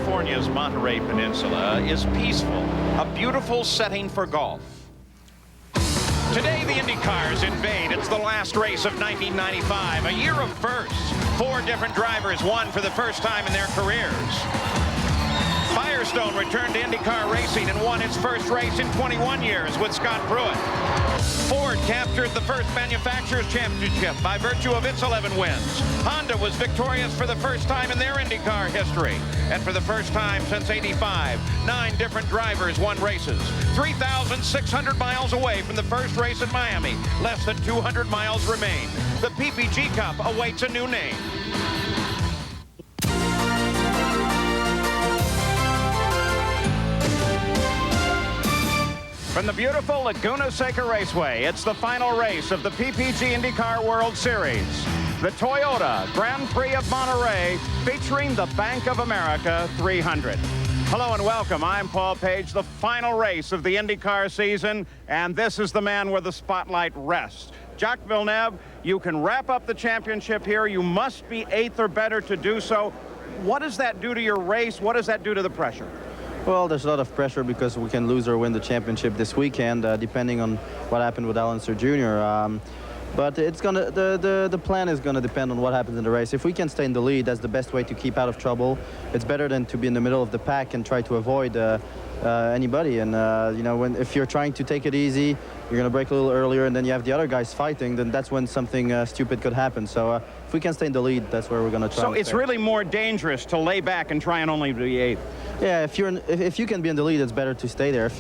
California's Monterey Peninsula is peaceful, a beautiful setting for golf. Today, the IndyCars invade. It's the last race of 1995, a year of firsts. 4 different drivers won for the first time in their careers. Firestone returned to IndyCar racing and won its first race in 21 years with Scott Pruitt. Ford captured the first manufacturers championship by virtue of its 11 wins. Honda was victorious for the first time in their IndyCar history. And for the first time since '85, 9 different drivers won races. 3,600 miles away from the first race at Miami, less than 200 miles remain. The PPG Cup awaits a new name. From the beautiful Laguna Seca Raceway, it's the final race of the PPG IndyCar World Series. The Toyota Grand Prix of Monterey featuring the Bank of America 300. Hello and welcome. I'm Paul Page, the final race of the IndyCar season, and this is the man where the spotlight rests. Jacques Villeneuve, you can wrap up the championship here. You must be 8th or better to do so. What does that do to your race? What does that do to the pressure? Well, there's a lot of pressure because we can lose or win the championship this weekend, depending on what happened with Alan Sir Jr. But it's gonna the plan is gonna depend on what happens in the race. If we can stay in the lead, that's the best way to keep out of trouble. It's better than to be in the middle of the pack and try to avoid anybody. And you know, if you're trying to take it easy, you're gonna break a little earlier, and then you have the other guys fighting. Then that's when something stupid could happen. So if we can stay in the lead, that's where we're gonna try. So it's really more dangerous to lay back and try and only be 8th. Yeah, if you can be in the lead, it's better to stay there.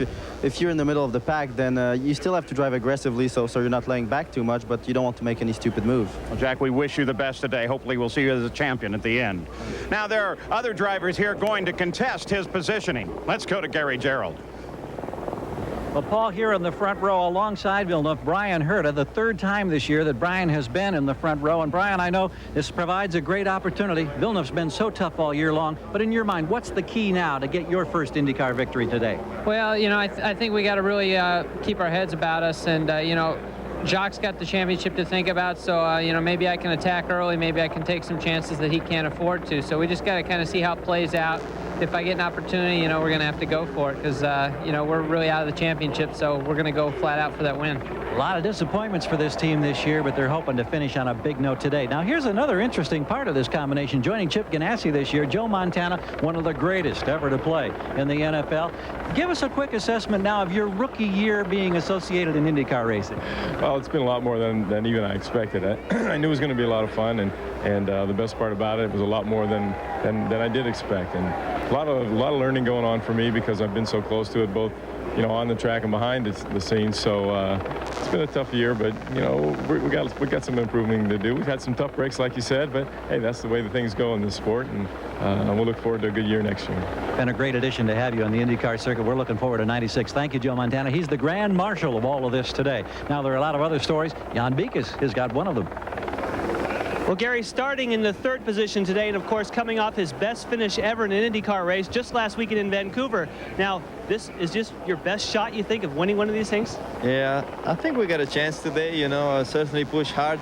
If you're in the middle of the pack, then you still have to drive aggressively, so you're not laying back too much, but you don't want to make any stupid move. Well, Jack, we wish you the best today. Hopefully we'll see you as a champion at the end. Now, there are other drivers here going to contest his positioning. Let's go to Gary Gerald. Well, Paul, here in the front row alongside Villeneuve, Brian Herta, the 3rd time this year that Brian has been in the front row. And Brian, I know this provides a great opportunity. Villeneuve's been so tough all year long. But in your mind, what's the key now to get your first IndyCar victory today? Well, you know, I think we got to really keep our heads about us. And, you know, Jacques got the championship to think about, so, you know, maybe I can attack early. Maybe I can take some chances that he can't afford to. So we just got to kind of see how it plays out. If I get an opportunity, you know, we're going to have to go for it because, you know, we're really out of the championship, so we're going to go flat out for that win. A lot of disappointments for this team this year, but they're hoping to finish on a big note today. Now, here's another interesting part of this combination. Joining Chip Ganassi this year, Joe Montana, one of the greatest ever to play in the NFL. Give us a quick assessment now of your rookie year being associated in IndyCar racing. Well, it's been a lot more than even I expected. I knew it was going to be a lot of fun, and the best part about it was a lot more than I did expect. And a lot of learning going on for me because I've been so close to it, both, you know, on the track and behind the scenes. So it's been a tough year, but, you know, we got some improving to do. We've had some tough breaks, like you said, but hey, that's the way the things go in this sport, and we'll look forward to a good year next year. Been a great addition to have you on the IndyCar circuit. We're looking forward to 96. Thank you, Joe Montana. He's the grand marshal of all of this today. Now, there are a lot of other stories. Jan Beek has got one of them. Well, Gary, starting in the 3rd position today, and of course coming off his best finish ever in an IndyCar race just last weekend in Vancouver. Now, this is just your best shot, you think, of winning one of these things? Yeah, I think we got a chance today. You know, certainly push hard,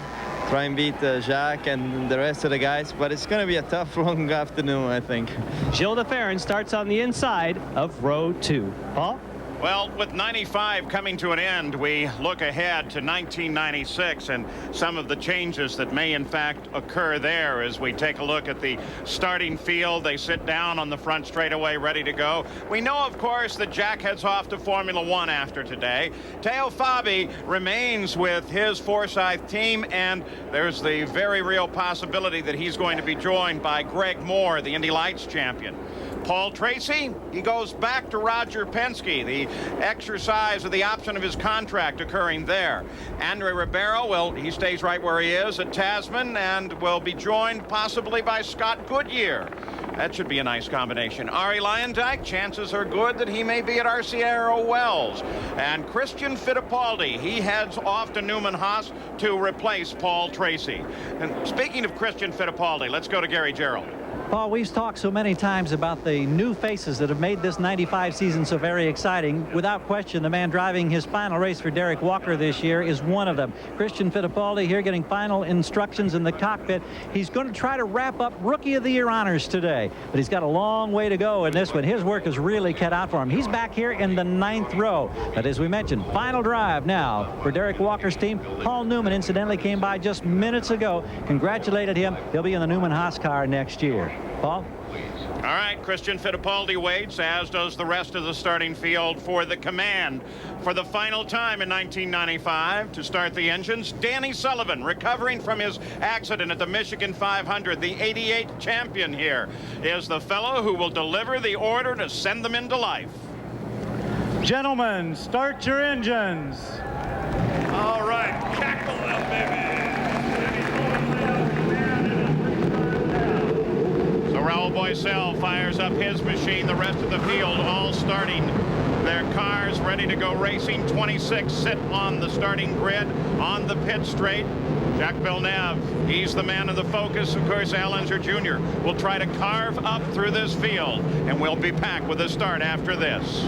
try and beat Jacques and the rest of the guys, but it's going to be a tough, long afternoon, I think. Gilles de Ferran starts on the inside of row 2. Paul? Well, with 95 coming to an end, we look ahead to 1996 and some of the changes that may in fact occur there as we take a look at the starting field. They sit down on the front straightaway ready to go. We know, of course, that Jack heads off to Formula One after today. Teo Fabi remains with his Forsyth team, and there's the very real possibility that he's going to be joined by Greg Moore, the Indy Lights champion. Paul Tracy, he goes back to Roger Penske, the exercise of the option of his contract occurring there. Andre Ribeiro, well, he stays right where he is at Tasman and will be joined possibly by Scott Goodyear. That should be a nice combination. Arie Luyendyk, chances are good that he may be at Arciero Wells. And Christian Fittipaldi, he heads off to Newman Haas to replace Paul Tracy. And speaking of Christian Fittipaldi, let's go to Gary Gerald. Paul, we've talked so many times about the new faces that have made this 95 season so very exciting. Without question, the man driving his final race for Derek Walker this year is one of them. Christian Fittipaldi here getting final instructions in the cockpit. He's going to try to wrap up Rookie of the Year honors today, but he's got a long way to go in this one. His work is really cut out for him. He's back here in the 9th row. But as we mentioned, final drive now for Derek Walker's team. Paul Newman, incidentally, came by just minutes ago. Congratulated him. He'll be in the Newman-Haas car next year. Paul? All right, Christian Fittipaldi waits, as does the rest of the starting field for the command. For the final time in 1995 to start the engines, Danny Sullivan, recovering from his accident at the Michigan 500, the 88 champion here, is the fellow who will deliver the order to send them into life. Gentlemen, start your engines. All right, cackle them, baby. Raul Boisel fires up his machine. The rest of the field all starting their cars ready to go racing. 26 sit on the starting grid on the pit straight. Jacques Villeneuve, he's the man of the focus. Of course, Al Unser Jr. will try to carve up through this field, and we'll be back with a start after this.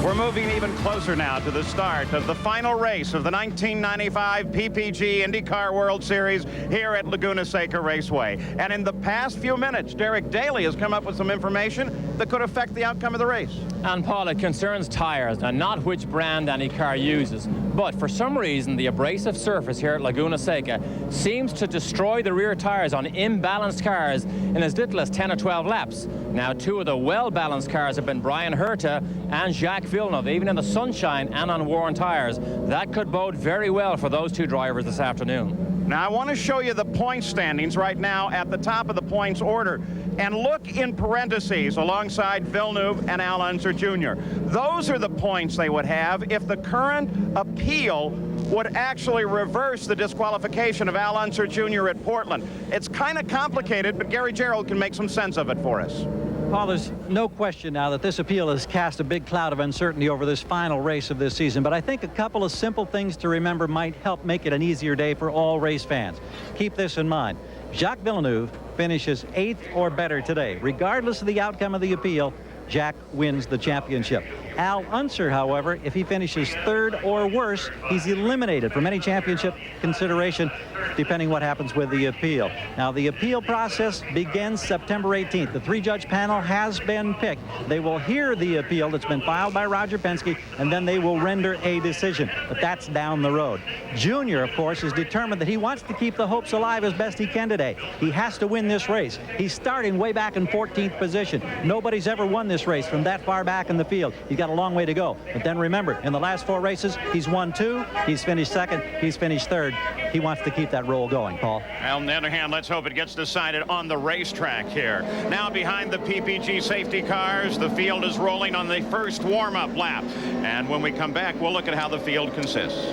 We're moving even closer now to the start of the final race of the 1995 PPG IndyCar World Series here at Laguna Seca Raceway. And in the past few minutes, Derek Daly has come up with some information that could affect the outcome of the race. And Paul, it concerns tires and not which brand any car uses. But for some reason, the abrasive surface here at Laguna Seca seems to destroy the rear tires on imbalanced cars in as little as 10 or 12 laps. Now, two of the well-balanced cars have been Brian Herta and Jacques Villeneuve, even in the sunshine and on worn tires. That could bode very well for those two drivers this afternoon. Now, I want to show you the point standings right now at the top of the points order. And look in parentheses alongside Villeneuve and Al Unser Jr. Those are the points they would have if the current appeal would actually reverse the disqualification of Al Unser Jr. at Portland. It's kind of complicated, but Gary Gerould can make some sense of it for us. Paul, there's no question now that this appeal has cast a big cloud of uncertainty over this final race of this season, but I think a couple of simple things to remember might help make it an easier day for all race fans. Keep this in mind. Jacques Villeneuve finishes 8th or better today. Regardless of the outcome of the appeal, Jacques wins the championship. Al Unser, however, if he finishes 3rd or worse, he's eliminated from any championship consideration, depending what happens with the appeal. Now, the appeal process begins September 18th. The 3-judge panel has been picked. They will hear the appeal that's been filed by Roger Penske, and then they will render a decision. But that's down the road. Junior, of course, is determined that he wants to keep the hopes alive as best he can today. He has to win this race. He's starting way back in 14th position. Nobody's ever won this race from that far back in the field. He's got a long way to go. But then remember, in the last 4 races, he's won 2, he's finished 2nd, he's finished 3rd. He wants to keep that roll going, Paul. Well, on the other hand, let's hope it gets decided on the racetrack here. Now behind the PPG safety cars, the field is rolling on the first warm-up lap. And when we come back, we'll look at how the field consists.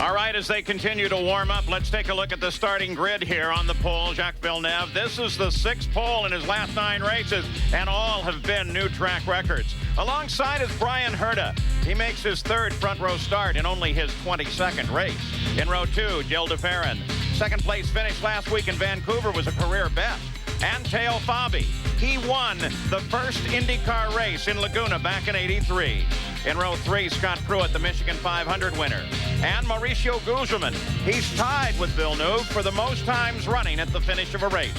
All right, as they continue to warm up, let's take a look at the starting grid here on the pole. Jacques Villeneuve, this is the 6th pole in his last 9 races, and all have been new track records. Alongside is Brian Herta. He makes his 3rd front row start in only his 22nd race. In row 2, Gilles de Ferran. 2nd place finish last week in Vancouver was a career best. And Teo Fabi, he won the first IndyCar race in Laguna back in '83. In row 3, Scott Pruitt, the Michigan 500 winner. And Mauricio Gugelmin, he's tied with Villeneuve for the most times running at the finish of a race.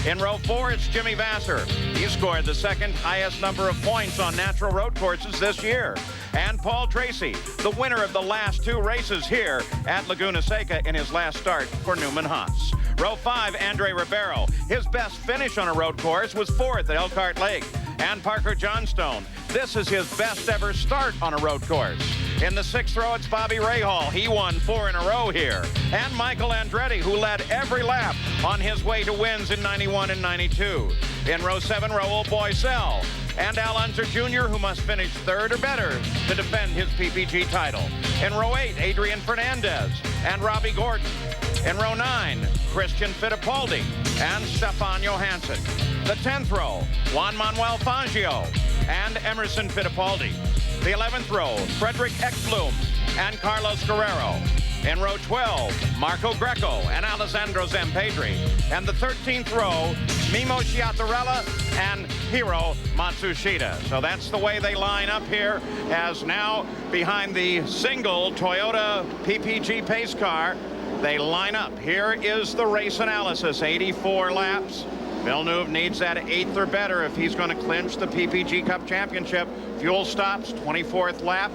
In row 4, it's Jimmy Vasser. He scored the 2nd highest number of points on natural road courses this year. And Paul Tracy, the winner of the last 2 races here at Laguna Seca in his last start for Newman-Haas. Row 5, Andre Ribeiro. His best finish on a road course was 4th at Elkhart Lake. And Parker Johnstone, this is his best ever start on a road course. In the 6th row, it's Bobby Rahal. He won 4 in a row here. And Michael Andretti, who led every lap on his way to wins in '91 and '92. In row 7, Raul Boisel. And Al Unser Jr., who must finish 3rd or better to defend his PPG title. In row 8, Adrian Fernandez and Robbie Gordon. In row 9, Christian Fittipaldi and Stefan Johansson. The 10th row, Juan Manuel Fangio and Emerson Fittipaldi. the 11th row, Frederick Ekblom and Carlos Guerrero. In row 12, Marco Greco and Alessandro Zampedri. And the 13th row, Mimo Chiatarella and Hiro Matsushita. So that's the way they line up here, as now behind the single Toyota PPG pace car, they line up. Here is the race analysis, 84 laps. Villeneuve needs that 8th or better if he's going to clinch the PPG Cup Championship. Fuel stops, 24th lap.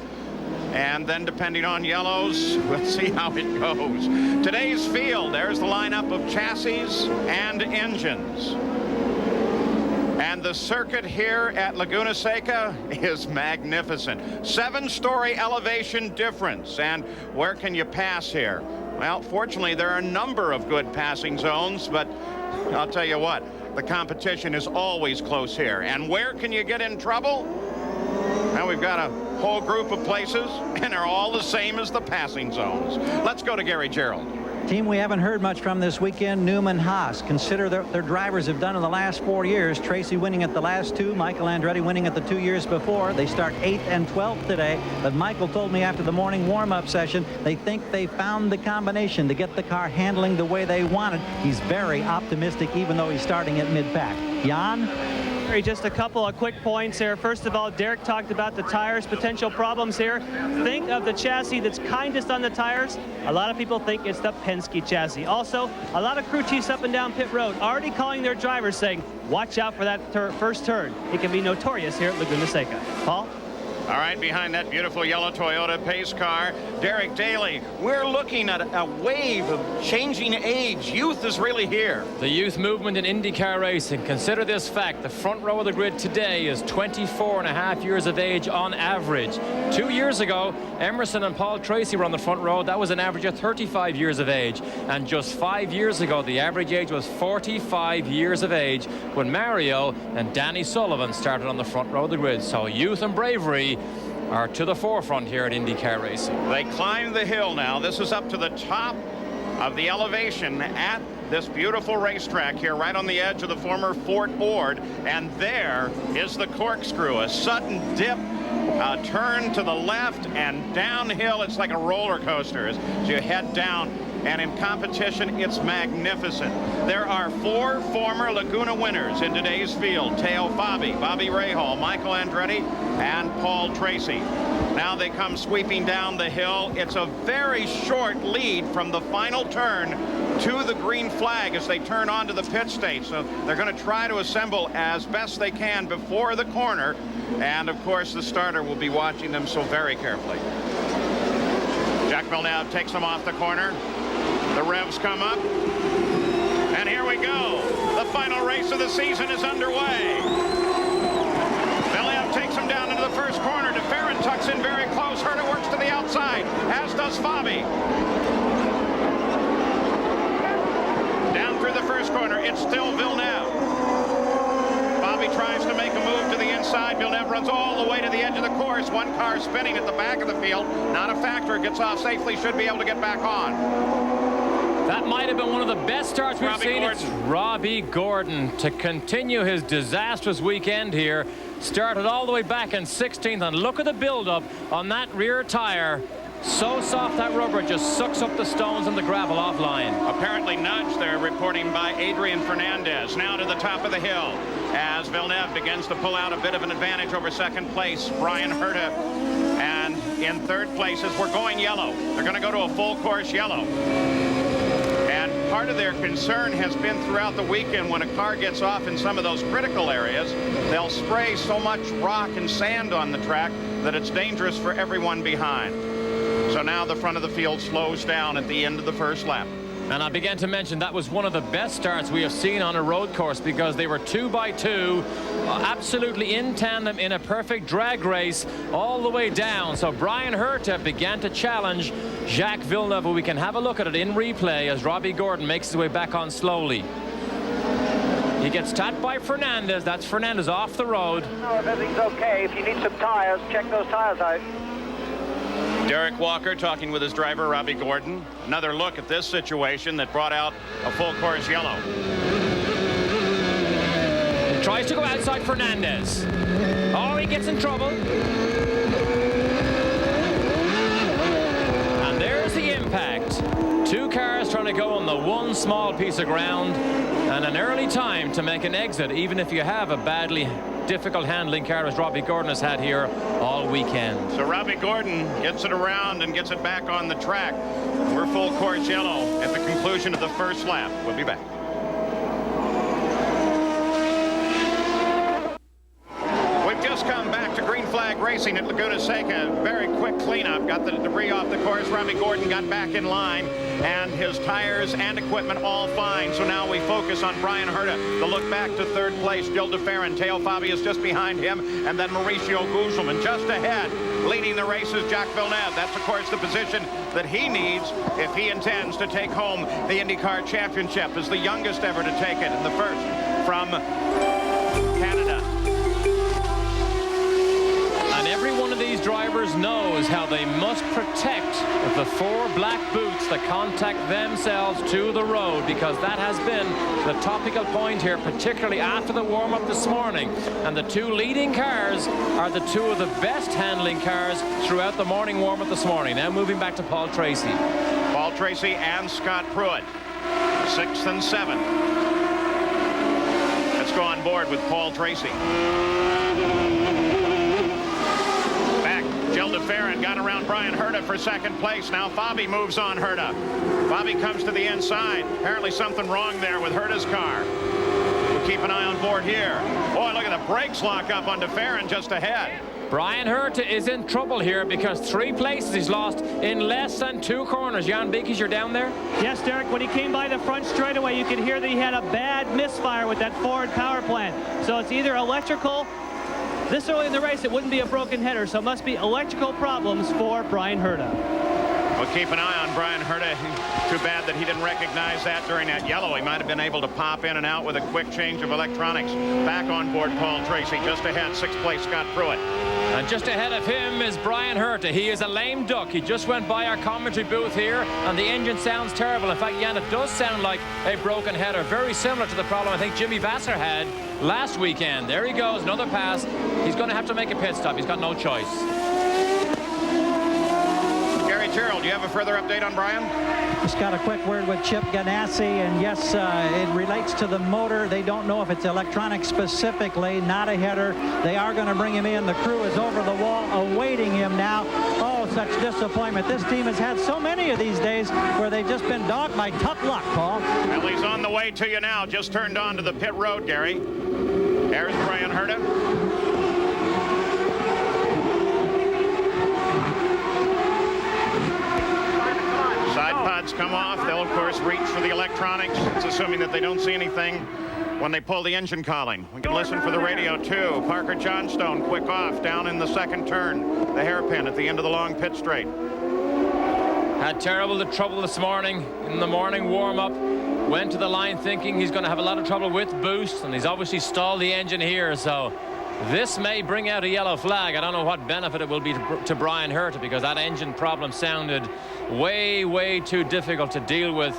And then depending on yellows, we'll see how it goes. Today's field, there's the lineup of chassis and engines. And the circuit here at Laguna Seca is magnificent. 7-story elevation difference. And where can you pass here? Well, fortunately, there are a number of good passing zones, but I'll tell you what, the competition is always close here. And where can you get in trouble? Now we've got a whole group of places, and they're all the same as the passing zones. Let's go to Gary Gerald. Team we haven't heard much from this weekend, Newman Haas. Consider their drivers have done in the last 4 years. Tracy winning at the last 2, Michael Andretti winning at the 2 years before. They start 8th and 12th today, but Michael told me after the morning warm-up session they think they found the combination to get the car handling the way they wanted. He's very optimistic, even though he's starting at mid-pack. Jan? Just a couple of quick points here. First of all, Derek talked about the tires, potential problems here. Think of the chassis that's kindest on the tires. A lot of people think it's the Penske chassis. Also, a lot of crew chiefs up and down pit road already calling their drivers saying, watch out for that first turn. It can be notorious here at Laguna Seca. Paul? All right, behind that beautiful yellow Toyota pace car, Derek Daly. We're looking at a wave of changing age. Youth is really here. The youth movement in IndyCar racing. Consider this fact. The front row of the grid today is 24.5 years of age on average. 2 years ago, Emerson and Paul Tracy were on the front row. That was an average of 35 years of age. And just 5 years ago, the average age was 45 years of age when Mario and Danny Sullivan started on the front row of the grid. So youth and bravery are to the forefront here at IndyCar racing. They climb the hill now. This is up to the top of the elevation at this beautiful racetrack here, right on the edge of the former Fort Ord. And there is the corkscrew, a sudden dip, a turn to the left and downhill. It's like a roller coaster as you head down. And in competition, it's magnificent. There are 4 former Laguna winners in today's field. Teo Fabi, Bobby Rahal, Michael Andretti, and Paul Tracy. Now they come sweeping down the hill. It's a very short lead from the final turn to the green flag as they turn onto the pit stage. So they're going to try to assemble as best they can before the corner. And of course, the starter will be watching them so very carefully. Jacques Villeneuve takes them off the corner. The revs come up, and here we go. The final race of the season is underway. Villeneuve takes him down into the first corner. DeFerrin tucks in very close. Herta works to the outside, as does Fabi. Down through the first corner, it's still Villeneuve. Fabi tries to make a move to the inside. Villeneuve runs all the way to the edge of the course. One car spinning at the back of the field. Not a factor. Gets off safely. Should be able to get back on. That might have been one of the best starts we've seen. It's Robbie Gordon to continue his disastrous weekend here. Started all the way back in 16th, and look at the build-up on that rear tire. So soft that rubber just sucks up the stones and the gravel offline. Apparently nudged there, reporting by Adrian Fernandez. Now to the top of the hill as Villeneuve begins to pull out a bit of an advantage over second place, Brian Herta. And in third place, as we're going yellow, they're going to go to a full course yellow. Part of their concern has been throughout the weekend when a car gets off in some of those critical areas, they'll spray so much rock and sand on the track that it's dangerous for everyone behind. So now the front of the field slows down at the end of the first lap. And I began to mention that was one of the best starts we have seen on a road course because they were 2 by 2, absolutely in tandem in a perfect drag race all the way down. So Brian Herta began to challenge Jacques Villeneuve. We can have a look at it in replay as Robbie Gordon makes his way back on slowly. He gets tapped by Fernandez. That's Fernandez off the road. No, if everything's okay, if you need some tires, check those tires out. Derek Walker talking with his driver, Robbie Gordon. Another look at this situation that brought out a full course yellow. He tries to go outside Fernandez. Oh, he gets in trouble. jam-packed. 2 cars trying to go on the one small piece of ground, and an early time to make an exit, even if you have a badly difficult handling car as Robbie Gordon has had here all weekend. So Robbie Gordon gets it around and gets it back on the track. We're full course yellow at the conclusion of the first lap. We'll be back. We've just come back to green flag racing at Laguna Seca. Very quick cleanup. Got the debris off the course. Robbie Gordon got back in line, and his tires and equipment all fine. So now we focus on Brian Herta. The look back to third place. Gil DeFerrin. Teo Fabius just behind him, and then Mauricio Guzman just ahead. Leading the race is Jacques Villeneuve. That's, of course, the position that he needs if he intends to take home the IndyCar Championship, as the youngest ever to take it, and the first from Canada. And every one of these drivers knows how they must protect the 4 black boots that contact themselves to the road, because that has been the topical point here, particularly after the warm-up this morning. And the 2 leading cars are the 2 of the best handling cars throughout the morning warm-up this morning. Now moving back to Paul Tracy. Paul Tracy and Scott Pruitt, 6th and 7th. Let's go on board with Paul Tracy. Gil DeFerrin got around Brian Herta for second place. Now Fabi moves on Herta. Fabi comes to the inside. Apparently something wrong there with Herta's car. We'll keep an eye on board here. Boy, look at the brakes lock up on DeFerrin just ahead. Brian Herta is in trouble here because 3 places he's lost in less than 2 corners. Jan Beekes, you're down there? Yes, Derek, when he came by the front straightaway, you could hear that he had a bad misfire with that forward power plant. So it's either electrical. This early in the race, it wouldn't be a broken header, so it must be electrical problems for Brian Herta. We'll keep an eye on Brian Herta. Too bad that he didn't recognize that during that yellow. He might have been able to pop in and out with a quick change of electronics. Back on board Paul Tracy. Just ahead, 6th place Scott Pruitt. And just ahead of him is Brian Herta. He is a lame duck. He just went by our commentary booth here, and the engine sounds terrible. In fact, Jan, it does sound like a broken header, very similar to the problem I think Jimmy Vasser had last weekend. There he goes, another pass. He's going to have to make a pit stop. He's got no choice. Gary Tyrrell, do you have a further update on Brian? Just got a quick word with Chip Ganassi, and yes, it relates to the motor. They don't know if it's electronic specifically, not a header. They are going to bring him in. The crew is over the wall awaiting him now. Oh, such disappointment. This team has had so many of these days where they've just been dogged by tough luck, Paul. Well, he's on the way to you now. Just turned on to the pit road, Gary. There's Brian Herta. Side pods come off. They'll, of course, reach for the electronics. It's assuming that they don't see anything when they pull the engine calling. We can listen for the radio, too. Parker Johnstone, quick off, down in the second turn. The hairpin at the end of the long pit straight. Had terrible trouble this morning in the morning warm-up. Went to the line thinking he's going to have a lot of trouble with boost, and he's obviously stalled the engine here, so this may bring out a yellow flag. I don't know what benefit it will be to Brian Herta, because that engine problem sounded way too difficult to deal with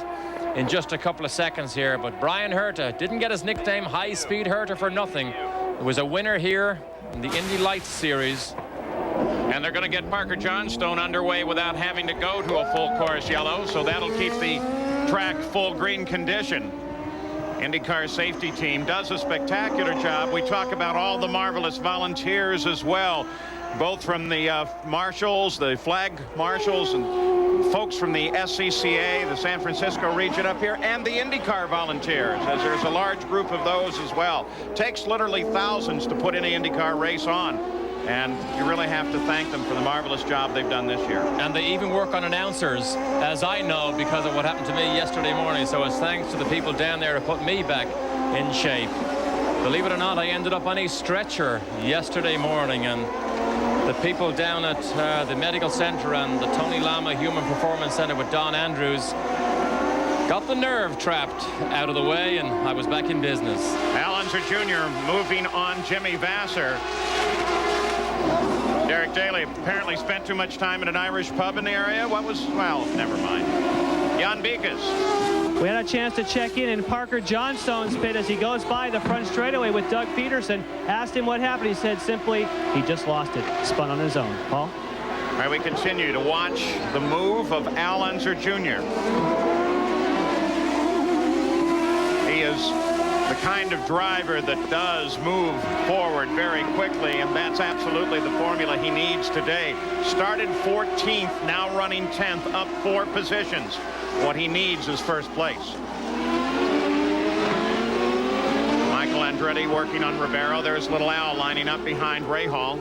in just a couple of seconds here. But Brian Herta didn't get his nickname High Speed Herta for nothing. There was a winner here in the Indy Lights series. And they're going to get Parker Johnstone underway without having to go to a full course yellow, so that'll keep the track full green condition. IndyCar safety team does a spectacular job. We talk about all the marvelous volunteers as well, both from the marshals, the flag marshals, and folks from the SCCA, the San Francisco region up here, and the IndyCar volunteers, as there's a large group of those as well. Takes literally thousands to put any IndyCar race on, and you really have to thank them for the marvelous job they've done this year. And they even work on announcers, as I know, because of what happened to me yesterday morning. So it's thanks to the people down there who put me back in shape. Believe it or not, I ended up on a stretcher yesterday morning, and the people down at the medical center and the Tony Lama Human Performance Center with Don Andrews got the nerve trapped out of the way, and I was back in business. Al Unser Jr. moving on Jimmy Vasser. Derek Daly apparently spent too much time in an Irish pub in the area. What was, well, never mind. Jan Beekes. We had a chance to check in Parker Johnstone's pit as he goes by the front straightaway with Doug Peterson. Asked him what happened. He said simply, he just lost it. Spun on his own. Paul? All right, we continue to watch the move of Al Unser Jr. He is the kind of driver that does move forward very quickly, and that's absolutely the formula he needs today. Started 14th, now running 10th, up 4 positions. What he needs is first place. Michael Andretti working on Ribeiro. There's Little Al lining up behind Rahal.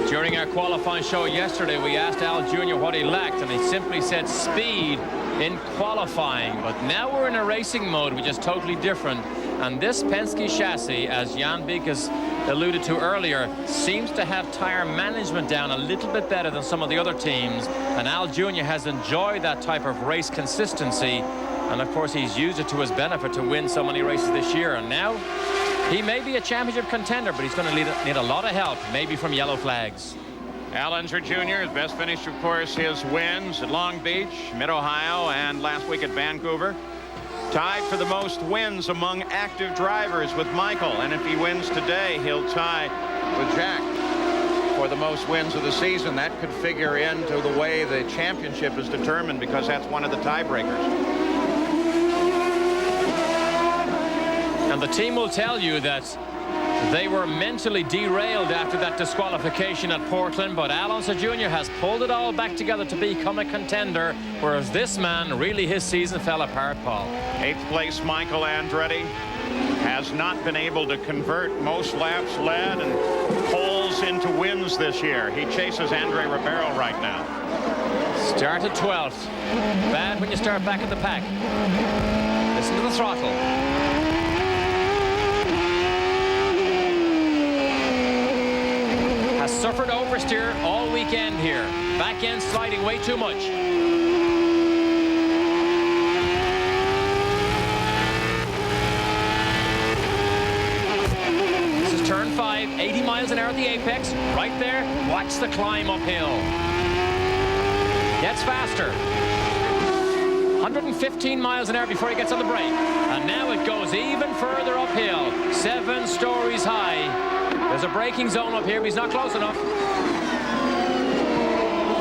During our qualifying show yesterday, we asked Al Jr. what he lacked, and he simply said speed in qualifying. But now we're in a racing mode, which is totally different. And this Penske chassis, as Jan Beek has alluded to earlier, seems to have tire management down a little bit better than some of the other teams. And Al Jr. has enjoyed that type of race consistency. And of course, he's used it to his benefit to win so many races this year. And now he may be a championship contender, but he's going to need a lot of help, maybe from yellow flags. Al Unser Jr. his best finish, of course, his wins at Long Beach, Mid-Ohio, and last week at Vancouver. Tied for the most wins among active drivers with Michael, and if he wins today, he'll tie with Jack for the most wins of the season. That could figure into the way the championship is determined, because that's one of the tiebreakers. And the team will tell you that they were mentally derailed after that disqualification at Portland, but Al Unser Jr. has pulled it all back together to become a contender, whereas this man, really his season fell apart, Paul. 8th place Michael Andretti has not been able to convert most laps led and poles into wins this year. He chases Andre Ribeiro right now. Started 12th. Bad when you start back at the pack. Listen to the throttle. Has suffered oversteer all weekend here. Back end sliding way too much. This is turn 5, 80 miles an hour at the apex. Right there, watch the climb uphill. Gets faster. 115 miles an hour before he gets on the brake. And now it goes even further uphill. 7 stories high. There's a braking zone up here, but he's not close enough.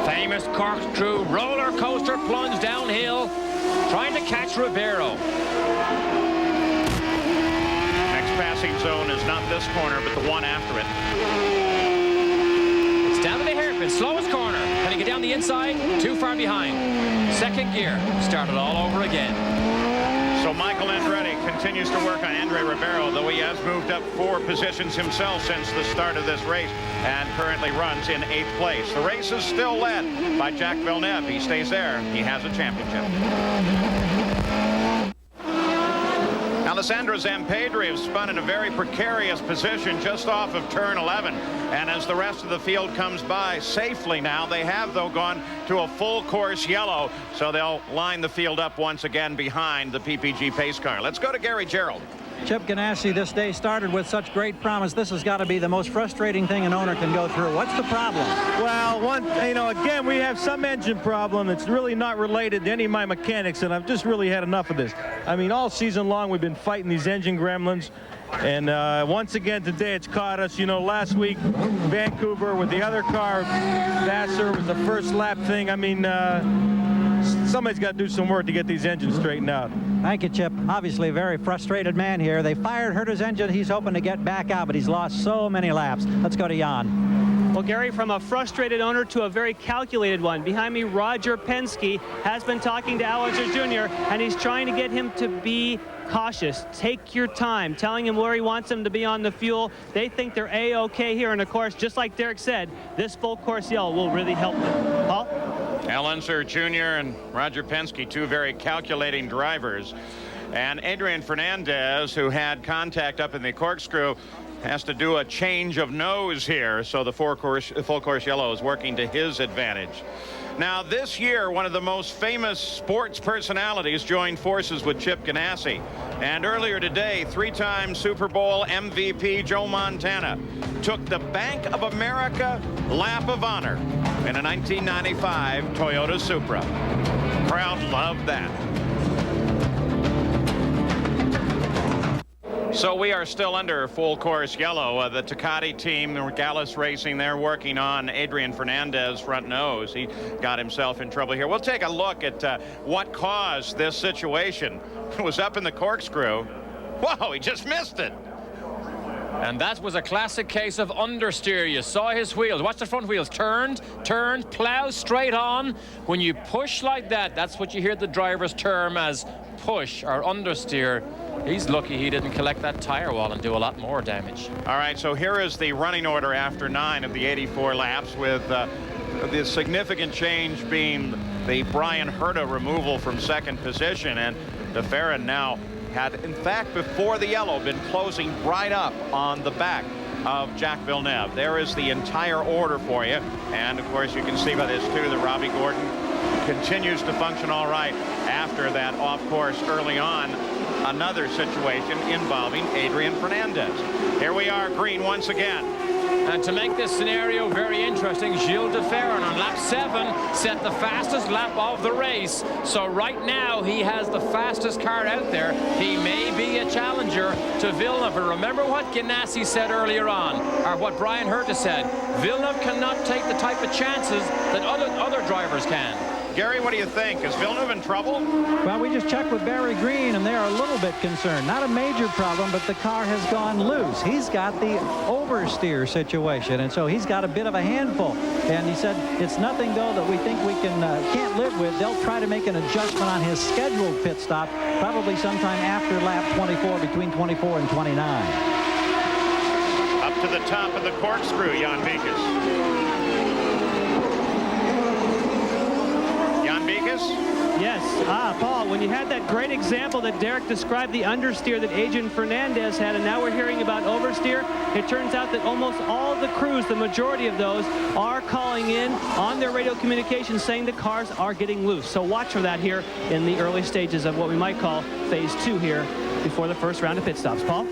Famous corkscrew roller coaster plunge downhill, trying to catch Ribeiro. Next passing zone is not this corner, but the one after it. It's down to the hairpin, slowest corner. Can he get down the inside? Too far behind. Second gear, start it all over again. So Michael Andretti continues to work on Andre Ribeiro, though he has moved up 4 positions himself since the start of this race and currently runs in 8th place. The race is still led by Jack Villeneuve. He stays there. He has a championship. Alessandro Zampedri has spun in a very precarious position just off of turn 11. And as the rest of the field comes by safely now, they have, though, gone to a full course yellow. So they'll line the field up once again behind the PPG pace car. Let's go to Gary Gerald. Chip Ganassi, this day started with such great promise. This has got to be the most frustrating thing an owner can go through. What's the problem? Well, again, we have some engine problem that's really not related to any of my mechanics, and I've just really had enough of this. I mean, all season long we've been fighting these engine gremlins, and once again today it's caught us. You know, last week Vancouver with the other car, Vassar, was the first lap thing. I mean, somebody's got to do some work to get these engines straightened out. Thank you, Chip. Obviously a very frustrated man here. They hurt his engine. He's hoping to get back out, but he's lost so many laps. Let's go to Jan. Well, Gary, from a frustrated owner to a very calculated one. Behind me, Roger Penske has been talking to Al Unser Jr., and he's trying to get him to be cautious. Take your time, telling him where he wants him to be on the fuel. They think they're A-OK here, and of course, just like Derek said, this full course yellow will really help them. Paul? Al Unser Jr. and Roger Penske, 2 very calculating drivers. And Adrian Fernandez, who had contact up in the corkscrew, has to do a change of nose here. So the full course yellow is working to his advantage. Now, this year, one of the most famous sports personalities joined forces with Chip Ganassi. And earlier today, 3-time Super Bowl MVP Joe Montana took the Bank of America lap of honor in a 1995 Toyota Supra. Crowd loved that. So we are still under full course yellow. The Ducati team, Gallus Racing, they're working on Adrian Fernandez front nose. He got himself in trouble here. We'll take a look at what caused this situation. It was up in the corkscrew. Whoa, he just missed it. And that was a classic case of understeer. You saw his wheels. Watch the front wheels. Turned, plow straight on. When you push like that, that's what you hear the drivers term as push or understeer. He's lucky he didn't collect that tire wall and do a lot more damage. All right, so here is the running order after 9 of the 84 laps, with the significant change being the Brian Herta removal from second position. And de Ferran now had, in fact, before the yellow, been closing right up on the back of Jacques Villeneuve. There is the entire order for you. And, of course, you can see by this, too, that Robbie Gordon continues to function all right after that off course early on. Another situation involving Adrian Fernandez. Here we are, green once again. And to make this scenario very interesting, Gilles de Ferran on lap 7 set the fastest lap of the race. So right now he has the fastest car out there. He may be a challenger to Villeneuve. And remember what Ganassi said earlier on, or what Brian Herta said. Villeneuve cannot take the type of chances that other drivers can. Gary, what do you think? Is Villeneuve in trouble? Well, we just checked with Barry Green, and they're a little bit concerned. Not a major problem, but the car has gone loose. He's got the oversteer situation, and so he's got a bit of a handful. And he said it's nothing, though, that we think we can't live with. They'll try to make an adjustment on his scheduled pit stop, probably sometime after lap 24, between 24 and 29. Up to the top of the corkscrew, Jan Beekes. Yes. Paul, when you had that great example that Derek described, the understeer that Adrian Fernandez had, and now we're hearing about oversteer, it turns out that almost all the crews, the majority of those, are calling in on their radio communication saying the cars are getting loose. So watch for that here in the early stages of what we might call phase 2 here before the first round of pit stops. Paul? All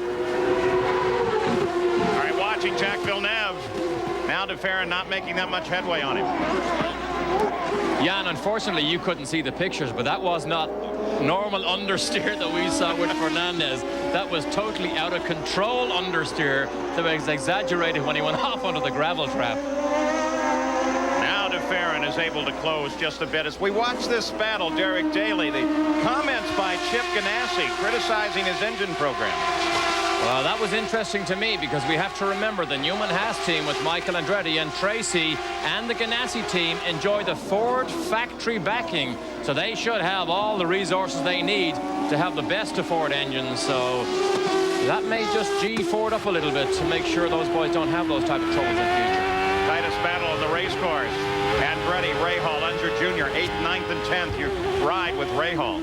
right, watching Jacques Villeneuve. Now de Ferran not making that much headway on him. Jan, unfortunately, you couldn't see the pictures, but that was not normal understeer that we saw with Fernandez. That was totally out of control understeer that was exaggerated when he went off onto the gravel trap. Now de Ferran is able to close just a bit. As we watch this battle, Derek Daly, the comments by Chip Ganassi criticizing his engine program. Well, that was interesting to me because we have to remember the Newman-Haas team with Michael Andretti and Tracy and the Ganassi team enjoy the Ford factory backing. So they should have all the resources they need to have the best of Ford engines. So that may just G Ford up a little bit to make sure those boys don't have those type of troubles in the future. Tightest battle on the race course. Andretti, Rahal, Unser Jr., 8th, 9th, and 10th. You ride with Rahal.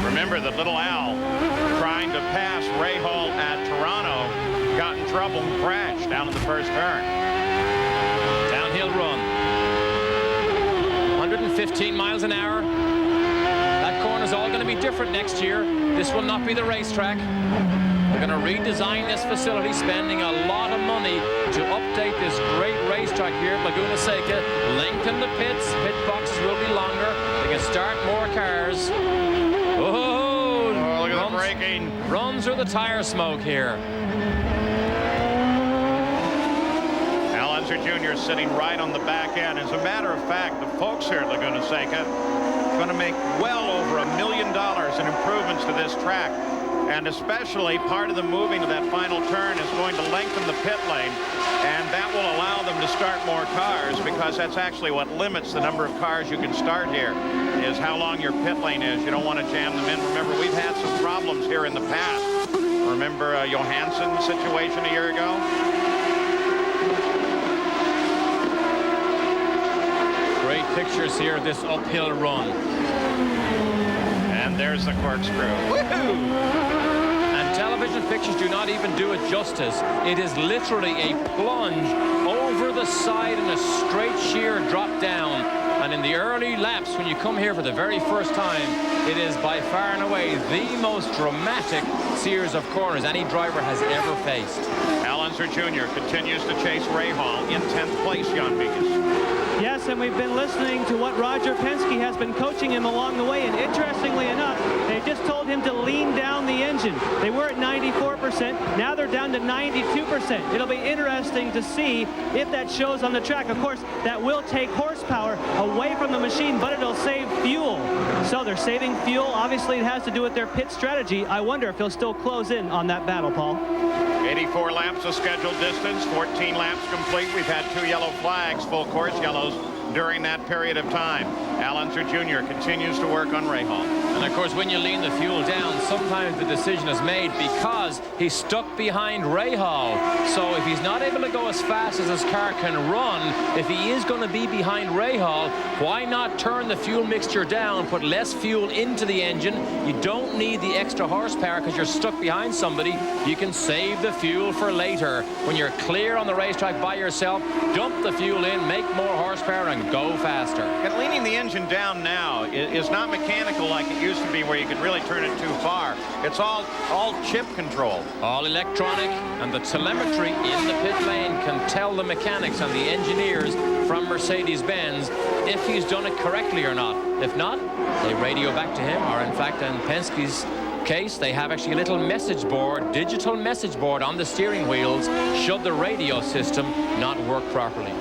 Remember that little Al, trying to pass Rahal at Toronto, got in trouble and crashed down in the first turn. Downhill run. 115 miles an hour. That corner's all going to be different next year. This will not be the racetrack. They're going to redesign this facility, spending a lot of money to update this great racetrack here at Laguna Seca. Lengthen the pits. Pit boxes will be longer. They can start more cars. Oh, look at the braking. Runs through the tire smoke here. Al Unser Jr. sitting right on the back end. As a matter of fact, the folks here at Laguna Seca are going to make well over $1 million in improvements to this track. And especially part of the moving of that final turn is going to lengthen the pit lane. And that will allow them to start more cars, because that's actually what limits the number of cars you can start here, is how long your pit lane is. You don't want to jam them in. Remember, we've had some problems here in the past. Remember Johansson's situation a year ago? Great pictures here, this uphill run. And there's the corkscrew. Woohoo! Television pictures do not even do it justice. It is literally a plunge over the side and a straight sheer drop down. And in the early laps, when you come here for the very first time, it is by far and away the most dramatic series of corners any driver has ever faced. Al Unser Jr. continues to chase Rahal in 10th place, Jan Beekes. Yeah, Yes, and we've been listening to what Roger Penske has been coaching him along the way, and interestingly enough, they just told him to lean down the engine. They were at 94%, now they're down to 92%. It'll be interesting to see if that shows on the track. Of course, that will take horsepower away from the machine, but it'll save fuel. So they're saving fuel. Obviously, it has to do with their pit strategy. I wonder if he'll still close in on that battle, Paul. 84 laps of scheduled distance, 14 laps complete. We've had 2 yellow flags, full course yellows, during that period of time. Al Unser Jr. continues to work on Rahal. And of course, when you lean the fuel down, sometimes the decision is made because he's stuck behind Rahal. So if he's not able to go as fast as his car can run, if he is going to be behind Rahal, why not turn the fuel mixture down, put less fuel into the engine? You don't need the extra horsepower because you're stuck behind somebody. You can save the fuel for later. When you're clear on the racetrack by yourself, dump the fuel in, make more horsepower, and go faster. And leaning the engine down now is not mechanical like it used to be, where you could really turn it too far. It's all chip control. All electronic, and the telemetry in the pit lane can tell the mechanics and the engineers from Mercedes-Benz if he's done it correctly or not. If not, they radio back to him, or in fact, in Penske's case, they have actually a little message board, digital message board on the steering wheels should the radio system not work properly.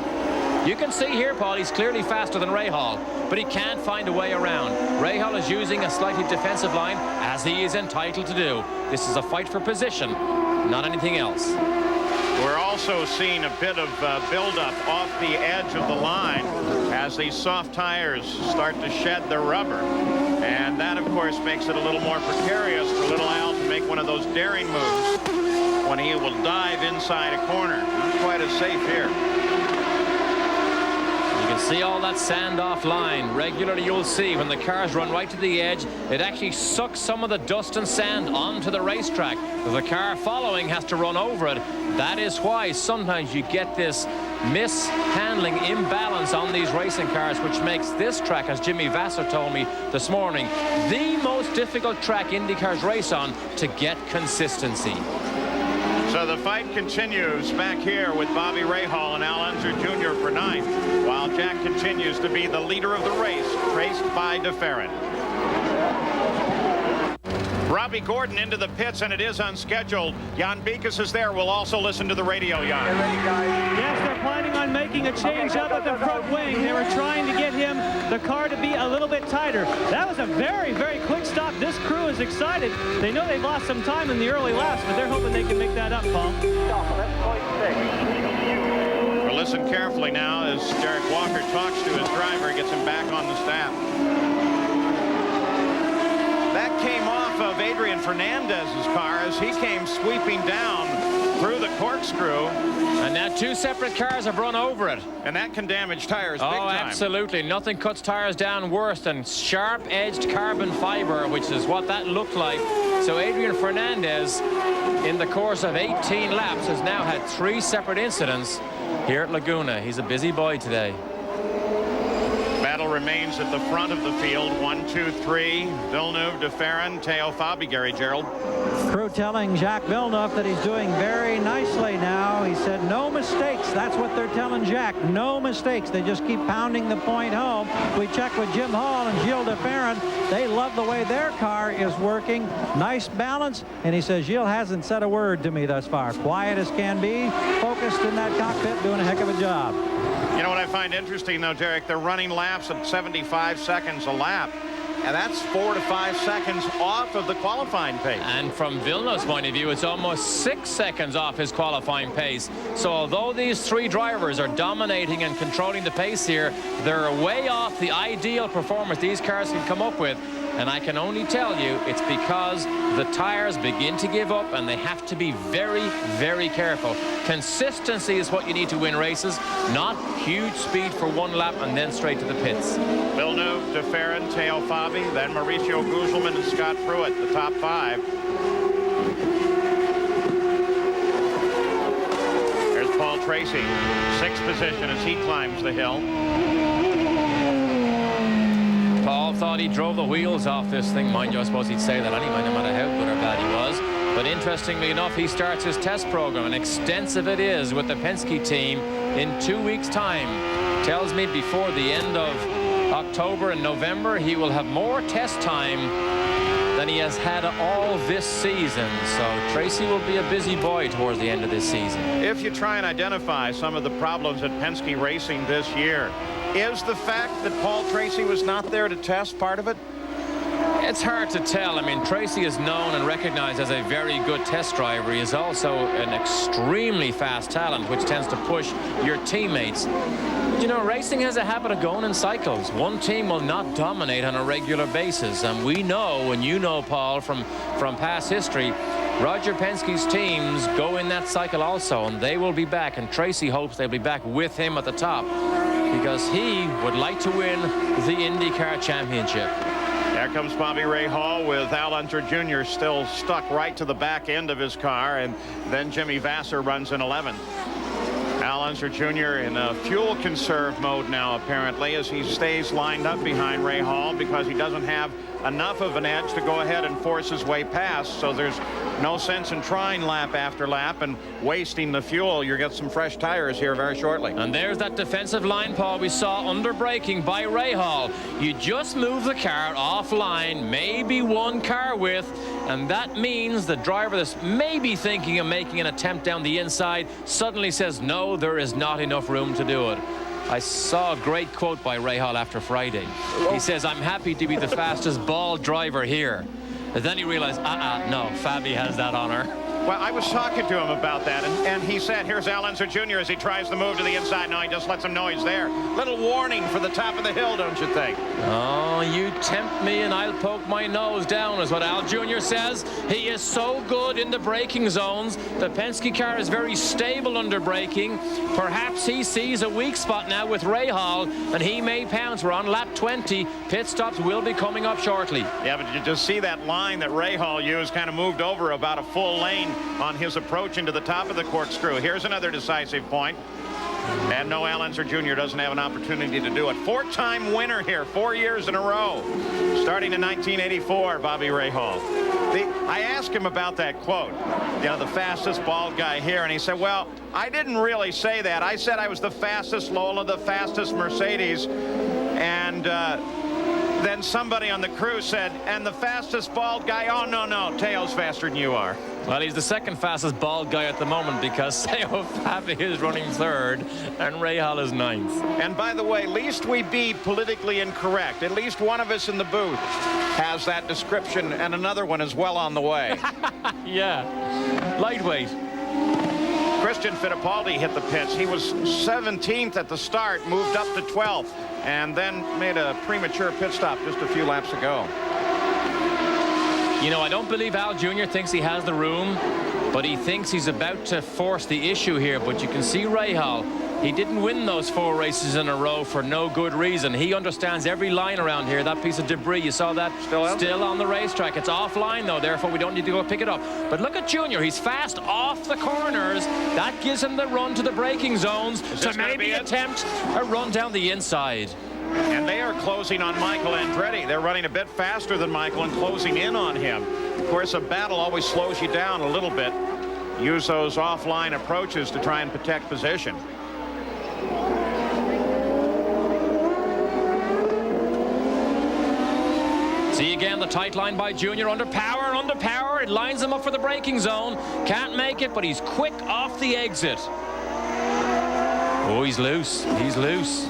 You can see here, Paul, he's clearly faster than Rahal, but he can't find a way around. Rahal is using a slightly defensive line, as he is entitled to do. This is a fight for position, not anything else. We're also seeing a bit of buildup off the edge of the line as these soft tires start to shed their rubber. And that, of course, makes it a little more precarious for little Al to make one of those daring moves when he will dive inside a corner. Not quite as safe here. You can see all that sand off line. Regularly you'll see when the cars run right to the edge, it actually sucks some of the dust and sand onto the racetrack. The car following has to run over it. That is why sometimes you get this mishandling imbalance on these racing cars, which makes this track, as Jimmy Vasser told me this morning, the most difficult track IndyCars race on to get consistency. So the fight continues back here with Bobby Rahal and Al Unser Jr. for 9th, while Jack continues to be the leader of the race, raced by DeFerrin. Robbie Gordon into the pits, and it is unscheduled. Jan Beekes is there. We'll also listen to the radio, Jan. Yes, they're planning on making a change up at the front wing. They were trying to get him, the car, to be a little bit tighter. That was a very, very quick stop. This crew is excited. They know they've lost some time in the early laps, but they're hoping they can make that up, Paul. We'll listen carefully now as Derek Walker talks to his driver, gets him back on the staff. That came off of Adrian Fernandez's car as he came sweeping down through the corkscrew. And now 2 separate cars have run over it. And that can damage tires big time. Oh, absolutely. Nothing cuts tires down worse than sharp-edged carbon fiber, which is what that looked like. So Adrian Fernandez, in the course of 18 laps, has now had 3 separate incidents here at Laguna. He's a busy boy today. Battle remains at the front of the field. 1, 2, 3. Villeneuve, DeFerrin, Teo Fabi, Gary Gerald. Crew telling Jacques Villeneuve that he's doing very nicely now. He said no mistakes. That's what they're telling Jacques. No mistakes. They just keep pounding the point home. We checked with Jim Hall and Gilles DeFerrin. They love the way their car is working. Nice balance. And he says Gilles hasn't said a word to me thus far. Quiet as can be. Focused in that cockpit, doing a heck of a job. You know what I find interesting, though, Derek? They're running laps at 75 seconds a lap. And that's 4 to 5 seconds off of the qualifying pace. And from Villeneuve's point of view, it's almost 6 seconds off his qualifying pace. So although these 3 drivers are dominating and controlling the pace here, they're way off the ideal performance these cars can come up with. And I can only tell you it's because the tires begin to give up and they have to be very, very careful. Consistency is what you need to win races, not huge speed for 1 lap and then straight to the pits. Villeneuve, DeFerrin, Teo Fabi, then Mauricio Gugelmin and Scott Pruitt, the top 5. There's Paul Tracy, 6th position as he climbs the hill. Paul thought he drove the wheels off this thing. Mind you, I suppose he'd say that anyway, no matter how good or bad he was. But interestingly enough, he starts his test program, and extensive it is with the Penske team in 2 weeks' time. tells me before the end of October and November, he will have more test time than he has had all this season. So Tracy will be a busy boy towards the end of this season. If you try and identify some of the problems at Penske Racing this year, is the fact that Paul Tracy was not there to test part of it? It's hard to tell. I mean, Tracy is known and recognized as a very good test driver. He is also an extremely fast talent, which tends to push your teammates. But, you know, racing has a habit of going in cycles. One team will not dominate on a regular basis. And we know, and you know, Paul, from past history, Roger Penske's teams go in that cycle also, and they will be back. And Tracy hopes they'll be back with him at the top, because he would like to win the IndyCar Championship. There comes Bobby Rahal with Al Unser Jr. still stuck right to the back end of his car, and then Jimmy Vasser runs in 11th. Al Unser Jr. in a fuel conserve mode now, apparently, as he stays lined up behind Rahal because he doesn't have enough of an edge to go ahead and force his way past. So there's no sense in trying lap after lap and wasting the fuel. You'll get some fresh tires here very shortly. And there's that defensive line, Paul, we saw under braking by Rahal. You just move the car offline, maybe one car width, and that means the driver that's maybe thinking of making an attempt down the inside suddenly says, no, there is not enough room to do it. I saw a great quote by Rahal after Friday. He says, I'm happy to be the fastest ball driver here. And then he realized, no, Fabi has that honor. Well, I was talking to him about that, and he said, here's Al Unser Jr. as he tries to move to the inside. No, he just lets him know he's there. Little warning for the top of the hill, don't you think? Oh, you tempt me and I'll poke my nose down, is what Al Jr. says. He is so good in the braking zones. The Penske car is very stable under braking. Perhaps he sees a weak spot now with Rahal, and he may pounce. We're on lap 20. Pit stops will be coming up shortly. Yeah, but you just see that line that Rahal used kind of moved over about a full lane on his approach into the top of the corkscrew. Here's another decisive point. And no, Al Unser Jr. doesn't have an opportunity to do it. Four-time winner here, 4 years in a row. Starting in 1984, Bobby Rahal. I asked him about that quote, you know, the fastest bald guy here, and he said, well, I didn't really say that. I said I was the fastest Lola, the fastest Mercedes, and then somebody on the crew said, and the fastest bald guy, oh, no, Teo's faster than you are. Well, he's the second fastest bald guy at the moment because Teo Fabi is running third and Rahal is ninth. And by the way, least we be politically incorrect. At least one of us in the booth has that description, and another one is well on the way. Yeah, lightweight. Christian Fittipaldi hit the pits. He was 17th at the start, moved up to 12th, and then made a premature pit stop just a few laps ago. You know, I don't believe Al Jr. thinks he has the room, but he thinks he's about to force the issue here. But you can see Rahal, he didn't win those 4 races in a row for no good reason. He understands every line around here. That piece of debris, you saw that still on the racetrack. It's offline, though, therefore we don't need to go pick it up. But look at Junior. He's fast off the corners. That gives him the run to the braking zones to maybe attempt a run down the inside. And they are closing on Michael Andretti. They're running a bit faster than Michael and closing in on him. Of course, a battle always slows you down a little bit. Use those offline approaches to try and protect position. See again the tight line by Junior, under power. It lines him up for the braking zone. Can't make it, but he's quick off the exit. Oh, he's loose. He's loose.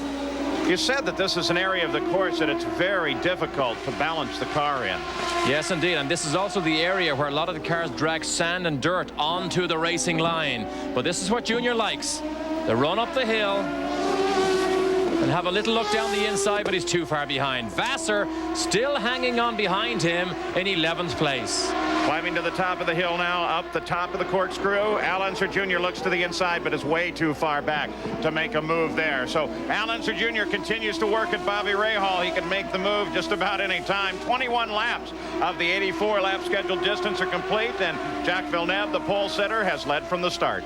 You said that this is an area of the course that it's very difficult to balance the car in. Yes, indeed. And this is also the area where a lot of the cars drag sand and dirt onto the racing line. But this is what Junior likes. The run up the hill and have a little look down the inside, but he's too far behind. Vasser still hanging on behind him in 11th place. Climbing to the top of the hill now, up the top of the corkscrew. Al Unser Jr. looks to the inside, but is way too far back to make a move there. So Al Unser Jr. continues to work at Bobby Rahal. He can make the move just about any time. 21 laps of the 84-lap scheduled distance are complete, and Jacques Villeneuve, the pole sitter, has led from the start.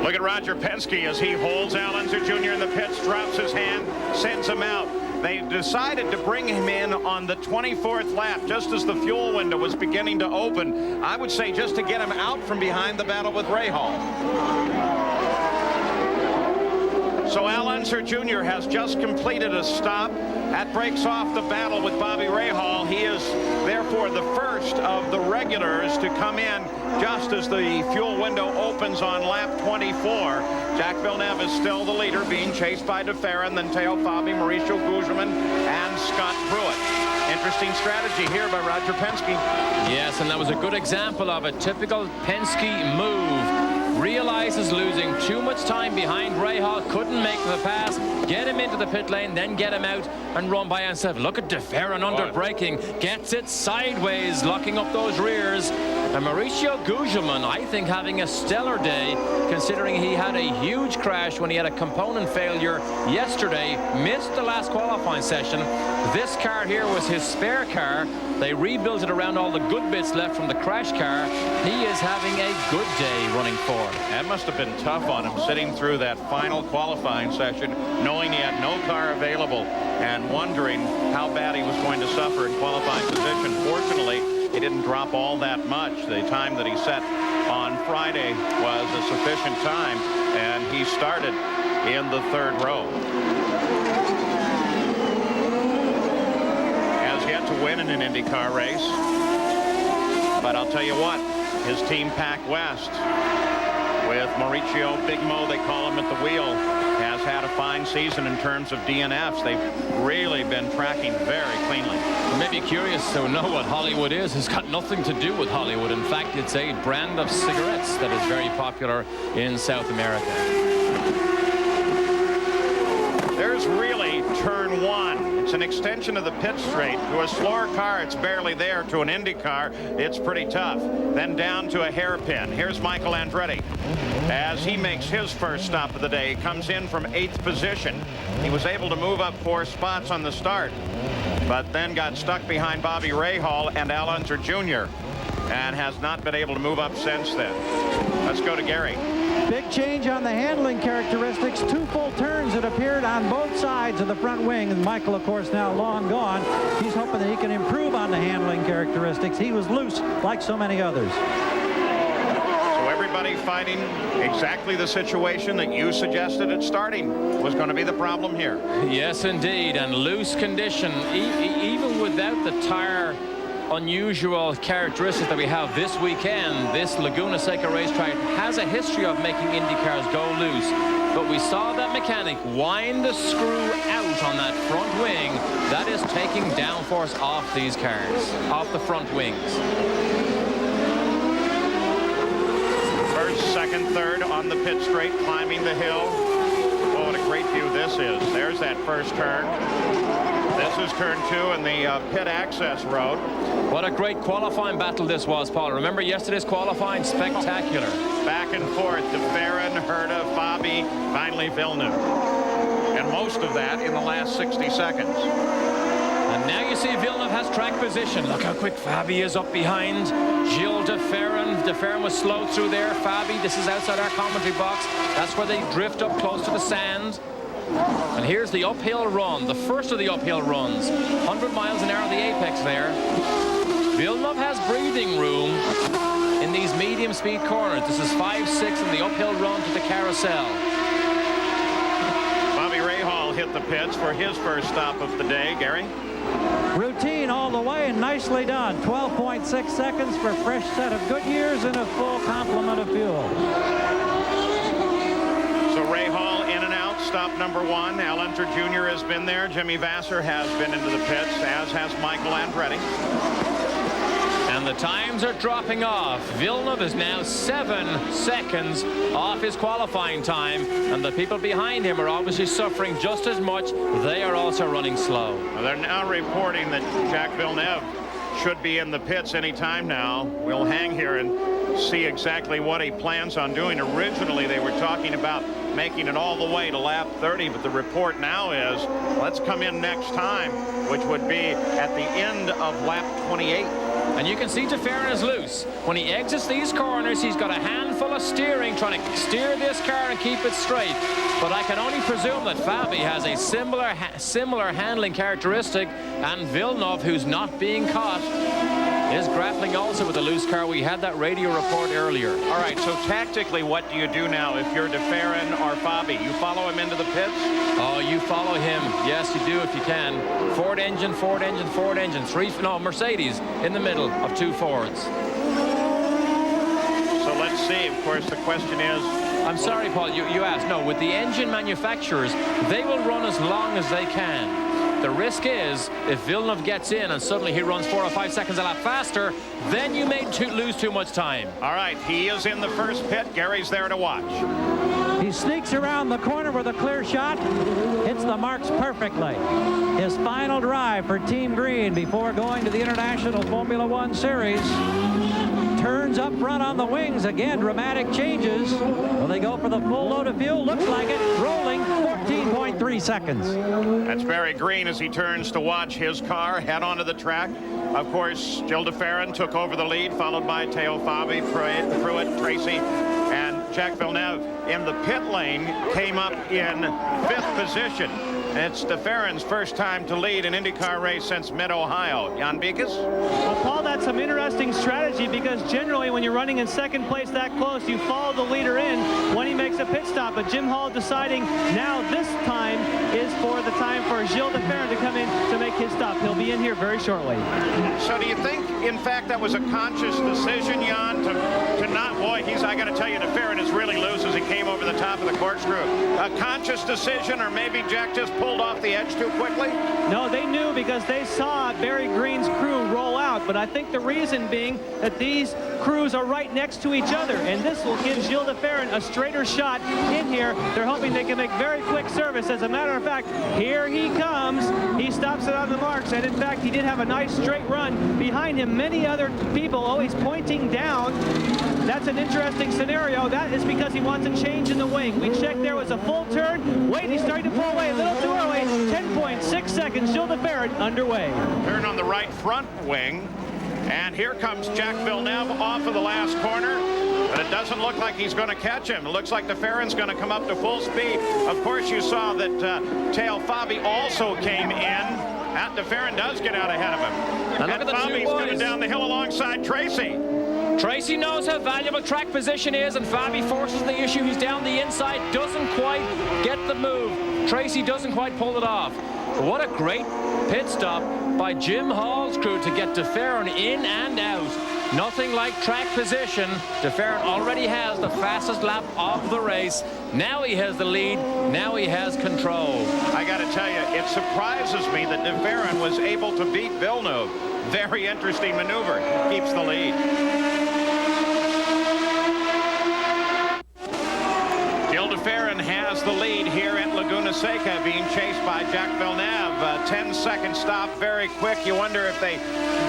Look at Roger Penske as he holds Al Unser Jr. in the pits, drops his hand, sends him out. They decided to bring him in on the 24th lap, just as the fuel window was beginning to open. I would say just to get him out from behind the battle with Rahal. So Al Unser Jr. has just completed a stop. That breaks off the battle with Bobby Rahal. He is therefore the first of the regulars to come in just as the fuel window opens on lap 24. Jacques Villeneuve is still the leader, being chased by De Ferran, then Teo Fabi, Mauricio Gugelmin, and Scott Pruitt. Interesting strategy here by Roger Penske. Yes, and that was a good example of a typical Penske move. Realizes losing too much time behind Rahal, couldn't make the pass, get him into the pit lane, then get him out and run by himself. Look at De Ferran under braking, gets it sideways, locking up those rears. And Mauricio Gugelmin, I think, having a stellar day, considering he had a huge crash when he had a component failure yesterday, missed the last qualifying session. This car here was his spare car. They rebuilt it around all the good bits left from the crash car. He is having a good day running forward. That must have been tough on him, sitting through that final qualifying session, knowing he had no car available and wondering how bad he was going to suffer in qualifying position. Fortunately, he didn't drop all that much. The time that he set on Friday was a sufficient time, and he started in the third row. Has yet to win in an IndyCar race, but I'll tell you what, his team Pac West, with Mauricio Big Mo, they call him at the wheel, has had a fine season in terms of DNFs. They've really been tracking very cleanly. You may be curious to know what Hollywood is. It's got nothing to do with Hollywood. In fact, it's a brand of cigarettes that is very popular in South America. There's really turn one. It's an extension of the pit straight. To a slower car, it's barely there. To an Indy car, it's pretty tough. Then down to a hairpin. Here's Michael Andretti as he makes his first stop of the day. He comes in from 8th position. He was able to move up 4 spots on the start, but then got stuck behind Bobby Rahal and Al Unser Jr. and has not been able to move up since then. Let's go to Gary. Big change on the handling characteristics. 2 full turns that appeared on both sides of the front wing. And Michael, of course, now long gone. He's hoping that he can improve on the handling characteristics. He was loose like so many others. So everybody fighting exactly the situation that you suggested at starting was going to be the problem here. Yes, indeed. And loose condition, even without the tire unusual characteristics that we have this weekend. This Laguna Seca racetrack has a history of making Indy cars go loose, but we saw that mechanic wind the screw out on that front wing. That is taking downforce off these cars, off the front wings. First, second, third on the pit straight, climbing the hill. Oh, what a great view this is. There's that first turn. This is turn 2 in the pit access road. What a great qualifying battle this was, Paul. Remember yesterday's qualifying? Spectacular. Back and forth, De Ferran, Herta, Fabi, finally Villeneuve. And most of that in the last 60 seconds. And now you see Villeneuve has track position. Look how quick Fabi is up behind Gilles De Ferran. De Ferran was slow through there. Fabi, this is outside our commentary box. That's where they drift up close to the sand. And here's the uphill run, the first of the uphill runs. 100 miles an hour at the apex there. Villeneuve has breathing room in these medium speed corners. This is 5-6 in the uphill run to the carousel. Bobby Rahal hit the pits for his first stop of the day. Gary? Routine all the way and nicely done. 12.6 seconds for a fresh set of Goodyears and a full complement of fuel. So Rahal in and out, stop number 1. Al Unser Jr. has been there. Jimmy Vasser has been into the pits, as has Michael Andretti. And the times are dropping off. Villeneuve is now 7 seconds off his qualifying time, and the people behind him are obviously suffering just as much. They are also running slow. Well, they're now reporting that Jacques Villeneuve should be in the pits any time now. We'll hang here and see exactly what he plans on doing. Originally, they were talking about making it all the way to lap 30, but the report now is let's come in next time, which would be at the end of lap 28. And you can see De Ferran is loose. When he exits these corners, he's got a handful of steering, trying to steer this car and keep it straight. But I can only presume that Fabi has a similar handling characteristic, and Villeneuve, who's not being caught, is grappling also with a loose car. We had that radio report earlier. All right, so tactically, what do you do now if you're DeFerrin or Fabi? You follow him into the pits? Oh, you follow him. Yes, you do if you can. Ford engine, Ford engine, Ford engine. Mercedes in the middle of 2 Fords. So let's see. Of course, the question is... I'm sorry, Paul, you asked. No, with the engine manufacturers, they will run as long as they can. The risk is, if Villeneuve gets in and suddenly he runs 4 or 5 seconds a lap faster, then you may lose too much time. All right, he is in the first pit. Gary's there to watch. He sneaks around the corner with a clear shot, hits the marks perfectly. His final drive for Team Green before going to the International Formula One Series. Turns up front on the wings. Again, dramatic changes. Will they go for the full load of fuel? Looks like it. Rolling 14.3 seconds. That's Barry Green as he turns to watch his car head onto the track. Of course, Gilles de Ferran took over the lead, followed by Teo Fabi, Pruitt, Tracy, and Jacques Villeneuve in the pit lane came up in 5th position. It's de Ferran's first time to lead an IndyCar race since mid-Ohio. Jan Beekes? Well, Paul, that's some interesting strategy because generally when you're running in second place that close, you follow the leader in when he makes a pit stop. But Jim Hall deciding now this time is for the time for Gilles de Ferran to come in to make his stop. He'll be in here very shortly. So do you think, in fact, that was a conscious decision, Jan, to not, boy, I got to tell you, de Ferran is really loose as he came over the top of the corkscrew. A conscious decision, or maybe Jack just pulled off the edge too quickly? No, they knew because they saw Barry Green's crew roll out. But I think the reason being that these crews are right next to each other, and this will give Gilles de Ferran a straighter shot in here. They're hoping they can make very quick service. As a matter of fact, here he comes. He stops it on the marks, and in fact, he did have a nice straight run behind him. Many other people always pointing down. That's an interesting scenario. That is because he wants a change in the wing. We checked, there was a full turn. Wait, he's starting to pull away a little too early. 10.6 seconds, Gilles de Ferran underway. Turn on the right front wing. And here comes Jacques Villeneuve off of the last corner. But it doesn't look like he's going to catch him. It looks like de Ferran's going to come up to full speed. Of course, you saw that Teo Fabi also came in. De Ferran does get out ahead of him. And Fabi's coming down the hill alongside Tracy. Tracy knows how valuable track position is, and Fabi forces the issue. He's down the inside, doesn't quite get the move. Tracy doesn't quite pull it off. But what a great pit stop by Jim Hall's crew to get de Ferran in and out. Nothing like track position. De Ferran already has the fastest lap of the race. Now he has the lead. Now he has control. I got to tell you, it surprises me that de Ferran was able to beat Villeneuve. Very interesting maneuver. Keeps the lead. Gilles de Ferran has the lead here at Laguna Seca, being chased by Jacques Villeneuve. 10-second stop, very quick. You wonder if they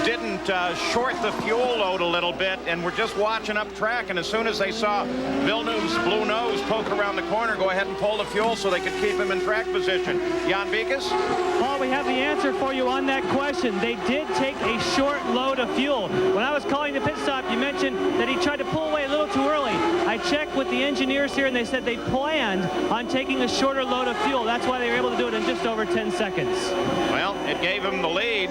didn't short the fuel load a little bit and were just watching up track, and as soon as they saw Villeneuve's blue nose poke around the corner, go ahead and pull the fuel so they could keep him in track position. Jan Beekes? Paul, we have the answer for you on that question. They did take a short load of fuel. When I was calling the pit stop, you mentioned that he tried to pull away a little too early. I checked with the engineers here, and they said they planned on taking a shorter load of fuel. That's why they were able to do it in just over 10 seconds. Well, it gave him the lead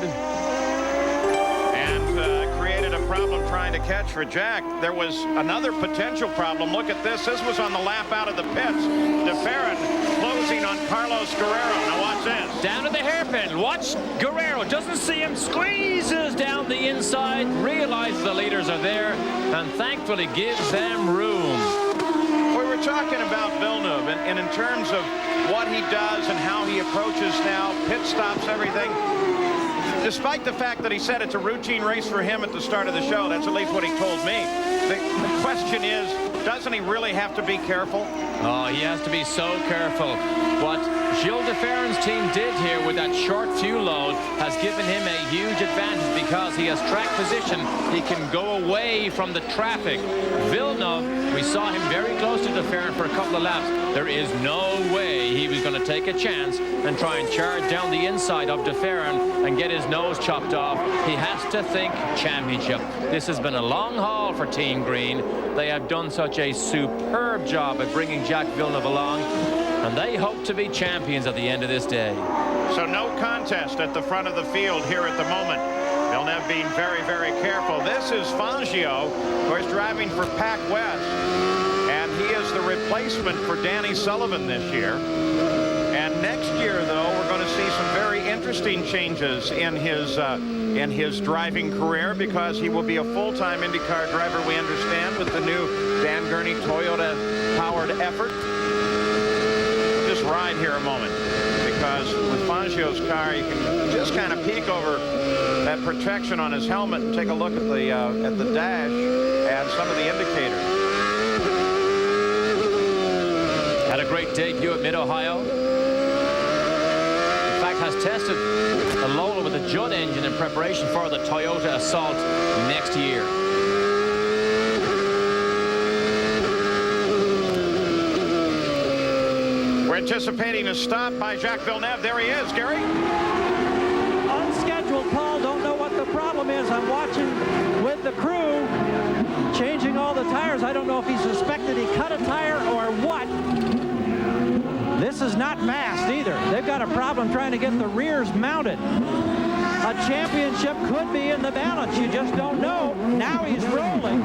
and created a problem trying to catch for Jack. There was another potential problem. Look at this. This was on the lap out of the pits. De Ferran closing on Carlos Guerrero. Now watch this. Down to the hairpin. Watch Guerrero. Doesn't see him. Squeezes down the inside. Realizes the leaders are there and thankfully gives them room. We were talking about Villeneuve and in terms of what he does and how he approaches now, pit stops, everything. Despite the fact that he said it's a routine race for him at the start of the show, that's at least what he told me. The question is, doesn't he really have to be careful? Oh, he has to be so careful. What Gilles de Ferran's team did here with that short fuel load has given him a huge advantage because he has track position. He can go away from the traffic. Villeneuve, we saw him very close to de Ferran for a couple of laps. There is no way he was going to take a chance and try and charge down the inside of de Ferran and get his nose chopped off. He has to think championship. This has been a long haul for Team Green. They have done such a superb job at bringing Jacques Villeneuve along, and they hope to be champions at the end of this day. So no contest at the front of the field here at the moment. Villeneuve being very, very careful. This is Fangio, of course, driving for Pac West. And he is the replacement for Danny Sullivan this year. And next year, though, we're going to see some very interesting changes in his driving career, because he will be a full-time IndyCar driver, we understand, with the new Dan Gurney Toyota-powered effort. Just ride here a moment, because with Fangio's car, you can just kind of peek over that protection on his helmet and take a look at the dash and some of the indicators. Had a great debut at Mid-Ohio. In fact, has tested the Lola with a Judd engine in preparation for the Toyota Assault next year. We're anticipating a stop by Jacques Villeneuve. There he is, Gary. Unscheduled, Paul. Don't know what the problem is. I'm watching with the crew, changing all the tires. I don't know if he suspected he cut a tire or what. This is not masked either. They've got a problem trying to get the rears mounted. A championship could be in the balance. You just don't know. Now he's rolling.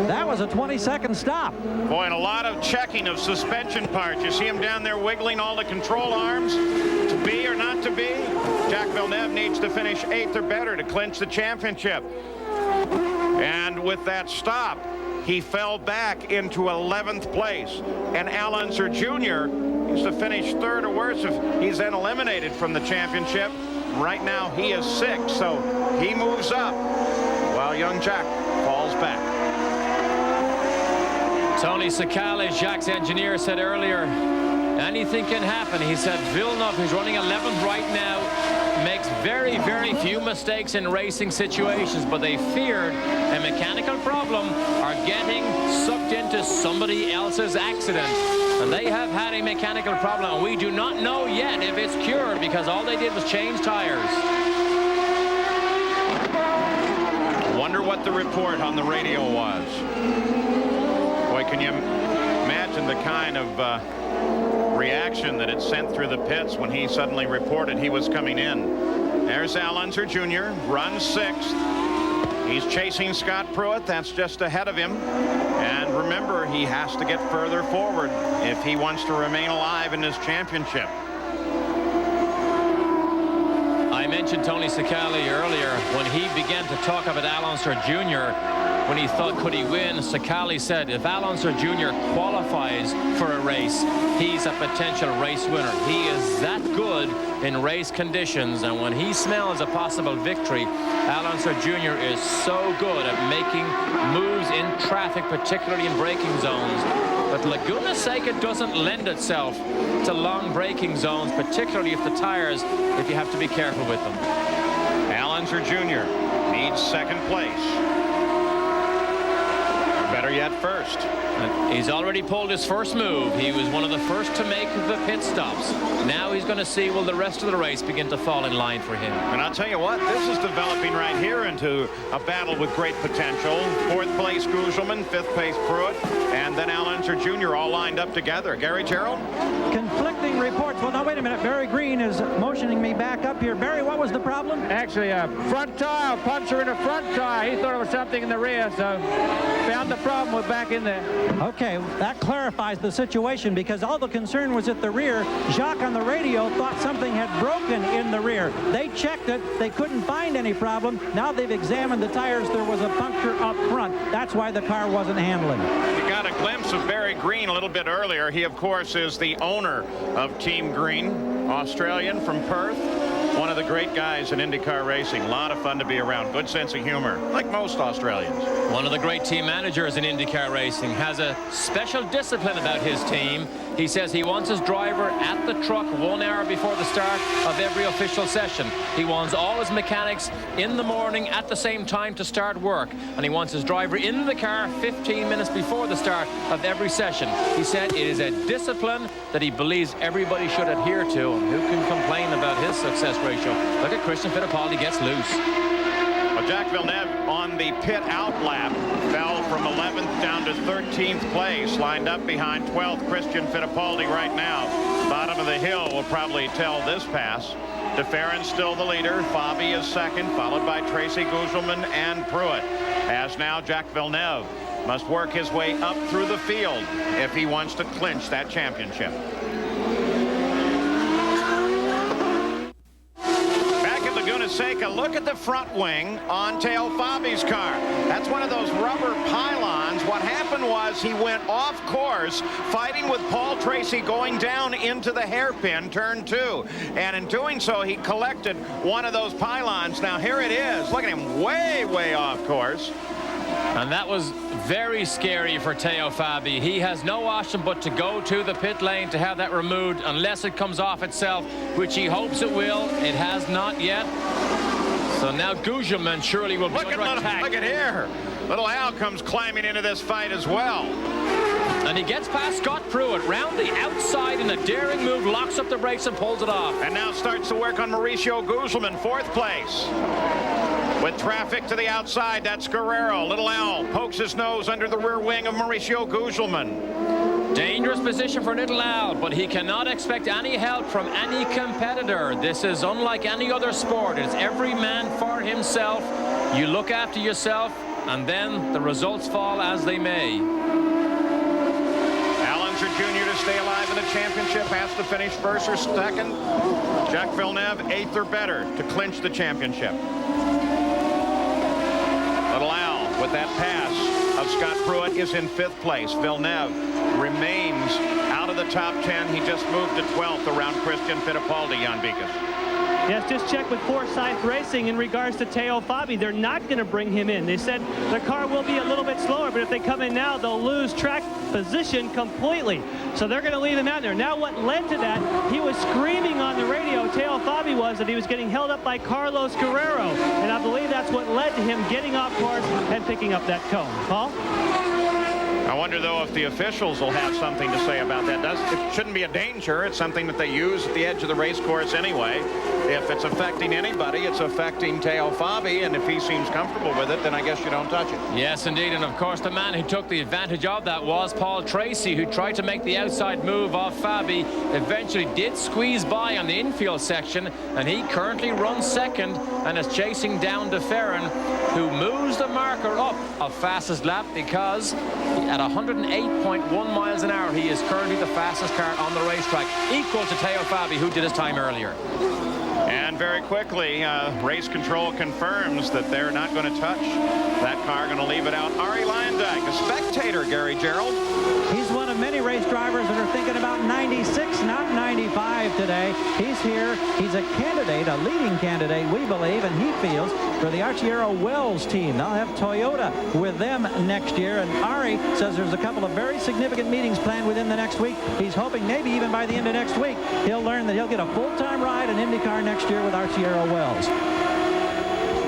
That was a 20-second stop. Boy, and a lot of checking of suspension parts. You see him down there wiggling all the control arms. To be or not to be? Jacques Villeneuve needs to finish 8th or better to clinch the championship. And with that stop, he fell back into 11th place. And Al Unser Jr. needs to finish 3rd or worse if he's then eliminated from the championship. Right now, he is 6th, so he moves up while young Jack falls back. Tony Secale, Jacques' engineer, said earlier, anything can happen. He said Villeneuve, who's running 11th right now, makes very, very few mistakes in racing situations, but they feared a mechanical problem or getting sucked into somebody else's accident. And they have had a mechanical problem, and we do not know yet if it's cured, because all they did was change tires. Wonder what the report on the radio was. Boy, can you imagine the kind of reaction that it sent through the pits when he suddenly reported he was coming in. There's Al Unser Jr., runs 6th. He's chasing Scott Pruitt. That's just ahead of him. And remember, he has to get further forward if he wants to remain alive in this championship. I mentioned Tony Secale earlier when he began to talk about Al Unser Jr. When he thought, could he win? Secale said, if Al Unser Jr. qualifies for a race, he's a potential race winner. He is that good in race conditions, and when he smells a possible victory, Al Unser Jr. is so good at making moves in traffic, particularly in braking zones. But Laguna Seca doesn't lend itself to long braking zones, particularly if the tires, if you have to be careful with them. Al Unser Jr. needs 2nd place. Better yet, 1st. He's already pulled his first move. He was one of the first to make the pit stops. Now he's going to see, will the rest of the race begin to fall in line for him. And I'll tell you what, this is developing right here into a battle with great potential. 4th place Gugelmin, 5th place Pruitt, and then Al Unser Jr. all lined up together. Gary Gerald? Conflicting reports. Well, now, wait a minute. Barry Green is motioning me back up here. Barry, what was the problem? Actually, a front tire, puncture in the front tire. He thought it was something in the rear, so found the problem. We're back in there. Okay, that clarifies the situation, because all the concern was at the rear. Jacques on the radio thought something had broken in the rear. They checked it. They couldn't find any problem. Now they've examined the tires. There was a puncture up front. That's why the car wasn't handling. We got a glimpse of Barry Green a little bit earlier. He, of course, is the owner of Team Green, Australian from Perth. One of the great guys in IndyCar racing. A lot of fun to be around. Good sense of humor, like most Australians. One of the great team managers in IndyCar racing, has a special discipline about his team. He says he wants his driver at the truck 1 hour before the start of every official session. He wants all his mechanics in the morning at the same time to start work. And he wants his driver in the car 15 minutes before the start of every session. He said it is a discipline that he believes everybody should adhere to. And who can complain about his success ratio? Look at Christian Fittipaldi gets loose. Well, Jacques Villeneuve on the pit out lap fell from 11th down to 13th place, lined up behind 12th Christian Fittipaldi right now. Bottom of the hill will probably tell this pass. DeFerrin still the leader. Fabi is second, followed by Tracy Gugelmin and Pruitt. As now Jacques Villeneuve must work his way up through the field if he wants to clinch that championship. Back at Laguna Seca, look at the front wing on Teo Fabi's car. That's one of those rubber pylons. What happened was he went off course fighting with Paul Tracy going down into the hairpin, turn 2. And in doing so, he collected one of those pylons. Now here it is. Look at him way off course. And that was very scary for Teo Fabi. He has no option but to go to the pit lane to have that removed unless it comes off itself, which he hopes it will. It has not yet. So now Gugelmin surely will be under attack. Look at here. Little Al comes climbing into this fight as well. And he gets past Scott Pruitt round the outside in a daring move, locks up the brakes and pulls it off. And now starts to work on Mauricio Gugelmin, 4th place. With traffic to the outside, that's Guerrero. Little Al pokes his nose under the rear wing of Mauricio Gugelmin. Dangerous position for Little Al, but he cannot expect any help from any competitor. This is unlike any other sport. It's every man for himself. You look after yourself, and then the results fall as they may. Jr. to stay alive in the championship has to finish first or second. Jacques Villeneuve 8th or better to clinch the championship. Little Al with that pass of Scott Pruitt is in 5th place. Villeneuve remains out of the top 10. He just moved to 12th around Christian Fittipaldi, Jan Beekes. Yes, just check with Forsyth Racing in regards to Teo Fabi. They're not going to bring him in. They said the car will be a little bit slower, but if they come in now, they'll lose track position completely. So they're going to leave him out there. Now what led to that, he was screaming on the radio, Teo Fabi was, that he was getting held up by Carlos Guerrero. And I believe that's what led to him getting off course and picking up that cone. Paul? I wonder, though, if the officials will have something to say about that. It shouldn't be a danger. It's something that they use at the edge of the race course anyway. If it's affecting anybody, it's affecting Teo Fabi, and if he seems comfortable with it, then I guess you don't touch it. Yes, indeed. And, of course, the man who took the advantage of that was Paul Tracy, who tried to make the outside move off Fabi. Eventually did squeeze by on the infield section, and he currently runs second and is chasing down DeFerrin, who moves the marker up of fastest lap because at 108.1 miles an hour, he is currently the fastest car on the racetrack, equal to Teo Fabi, who did his time earlier. And very quickly, race control confirms that they're not going to touch that car, going to leave it out. Arie Luyendyk, a spectator, Gary Gerald. He's one of many race drivers that are thinking about 96, not 95 today. He's here. He's a candidate, a leading candidate, we believe, and he feels, for the Arciero Wells team. They'll have Toyota with them next year, and Arie says there's a couple of very significant meetings planned within the next week. He's hoping maybe even by the end of next week, he'll learn that he'll get a full-time ride in IndyCar next year with Arciero Wells.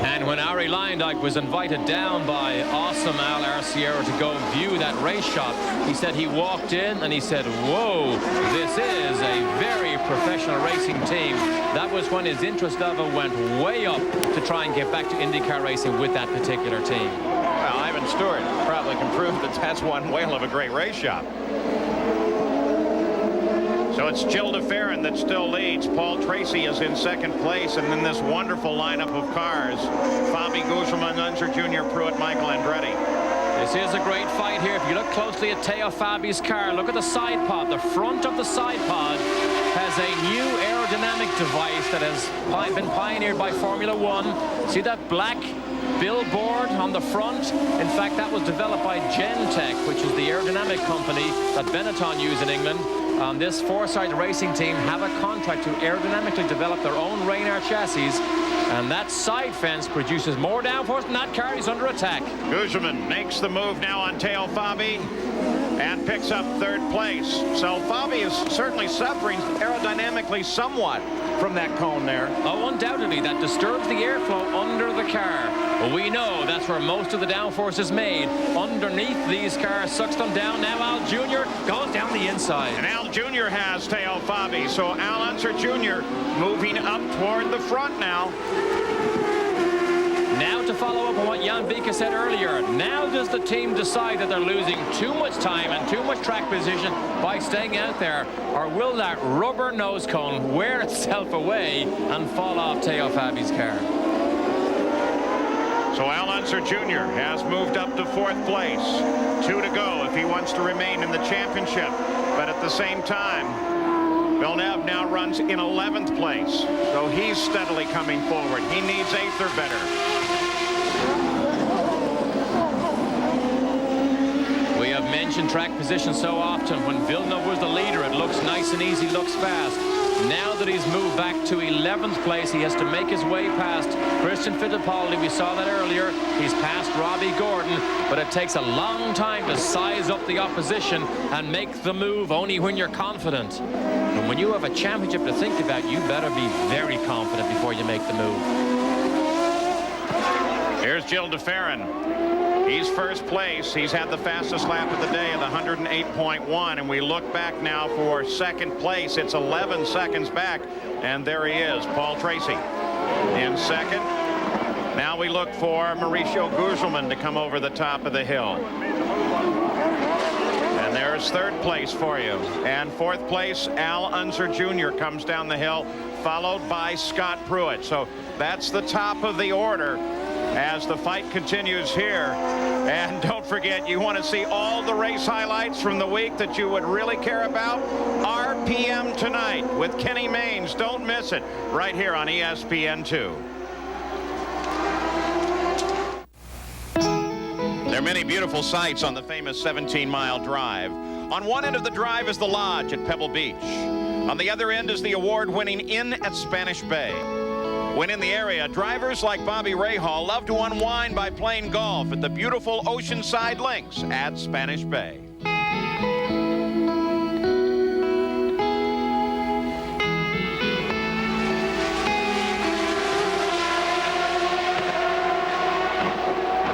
And when Arie Luyendyk was invited down by awesome Al Arciero to go view that race shop, he said he walked in and he said, whoa, this is a very professional racing team. That was when his interest level went way up to try and get back to IndyCar racing with that particular team. Well, Ivan Stewart probably can prove that that's one whale of a great race shop. So it's Jill DeFerrin that still leads. Paul Tracy is in 2nd place, and then this wonderful lineup of cars. Fabi, Gugelmin, Unser Jr., Pruitt, Michael Andretti. This is a great fight here. If you look closely at Teo Fabi's car, look at the side pod. The front of the side pod has a new aerodynamic device that has been pioneered by Formula One. See that black billboard on the front? In fact, that was developed by Gentech, which is the aerodynamic company that Benetton use in England. This Forsyth racing team have a contract to aerodynamically develop their own Reynard chassis, and that side fence produces more downforce than that car. He's under attack. Gugelmin makes the move now on Teo Fabi and picks up 3rd place. So Fabi is certainly suffering aerodynamically somewhat from that cone there. Oh, undoubtedly, that disturbs the airflow under the car. But we know that's where most of the downforce is made. Underneath these cars, sucks them down. Now Al Jr. goes down the inside. And Al Jr. has Teo Fabi. So Al Unser Jr. moving up toward the front now. Now to follow up on what Jan Vika said earlier, now does the team decide that they're losing too much time and too much track position by staying out there, or will that rubber nose cone wear itself away and fall off Teo Fabi's car? So Al Unser Jr. has moved up to 4th place. 2 to go if he wants to remain in the championship. But at the same time, Villeneuve now runs in 11th place. So he's steadily coming forward. He needs 8th or better. We have mentioned track position so often. When Villeneuve was the leader, it looks nice and easy, looks fast. Now that he's moved back to 11th place, he has to make his way past Christian Fittipaldi. We saw that earlier. He's passed Robbie Gordon, but it takes a long time to size up the opposition and make the move only when you're confident. And when you have a championship to think about, you better be very confident before you make the move. Here's Gilles de Ferran. He's 1st place. He's had the fastest lap of the day of the 108.1, and we look back now for 2nd place. It's 11 seconds back, and there he is, Paul Tracy in 2nd. Now we look for Mauricio Gugelmin to come over the top of the hill. And there's 3rd place for you. And 4th place, Al Unser Jr. comes down the hill, followed by Scott Pruitt. So that's the top of the order as the fight continues here. And don't forget, you want to see all the race highlights from the week that you would really care about? RPM tonight with Kenny Maynes. Don't miss it right here on ESPN2. There are many beautiful sights on the famous 17-mile drive. On one end of the drive is the Lodge at Pebble Beach. On the other end is the award-winning Inn at Spanish Bay. When in the area, drivers like Bobby Rahal love to unwind by playing golf at the beautiful oceanside links at Spanish Bay.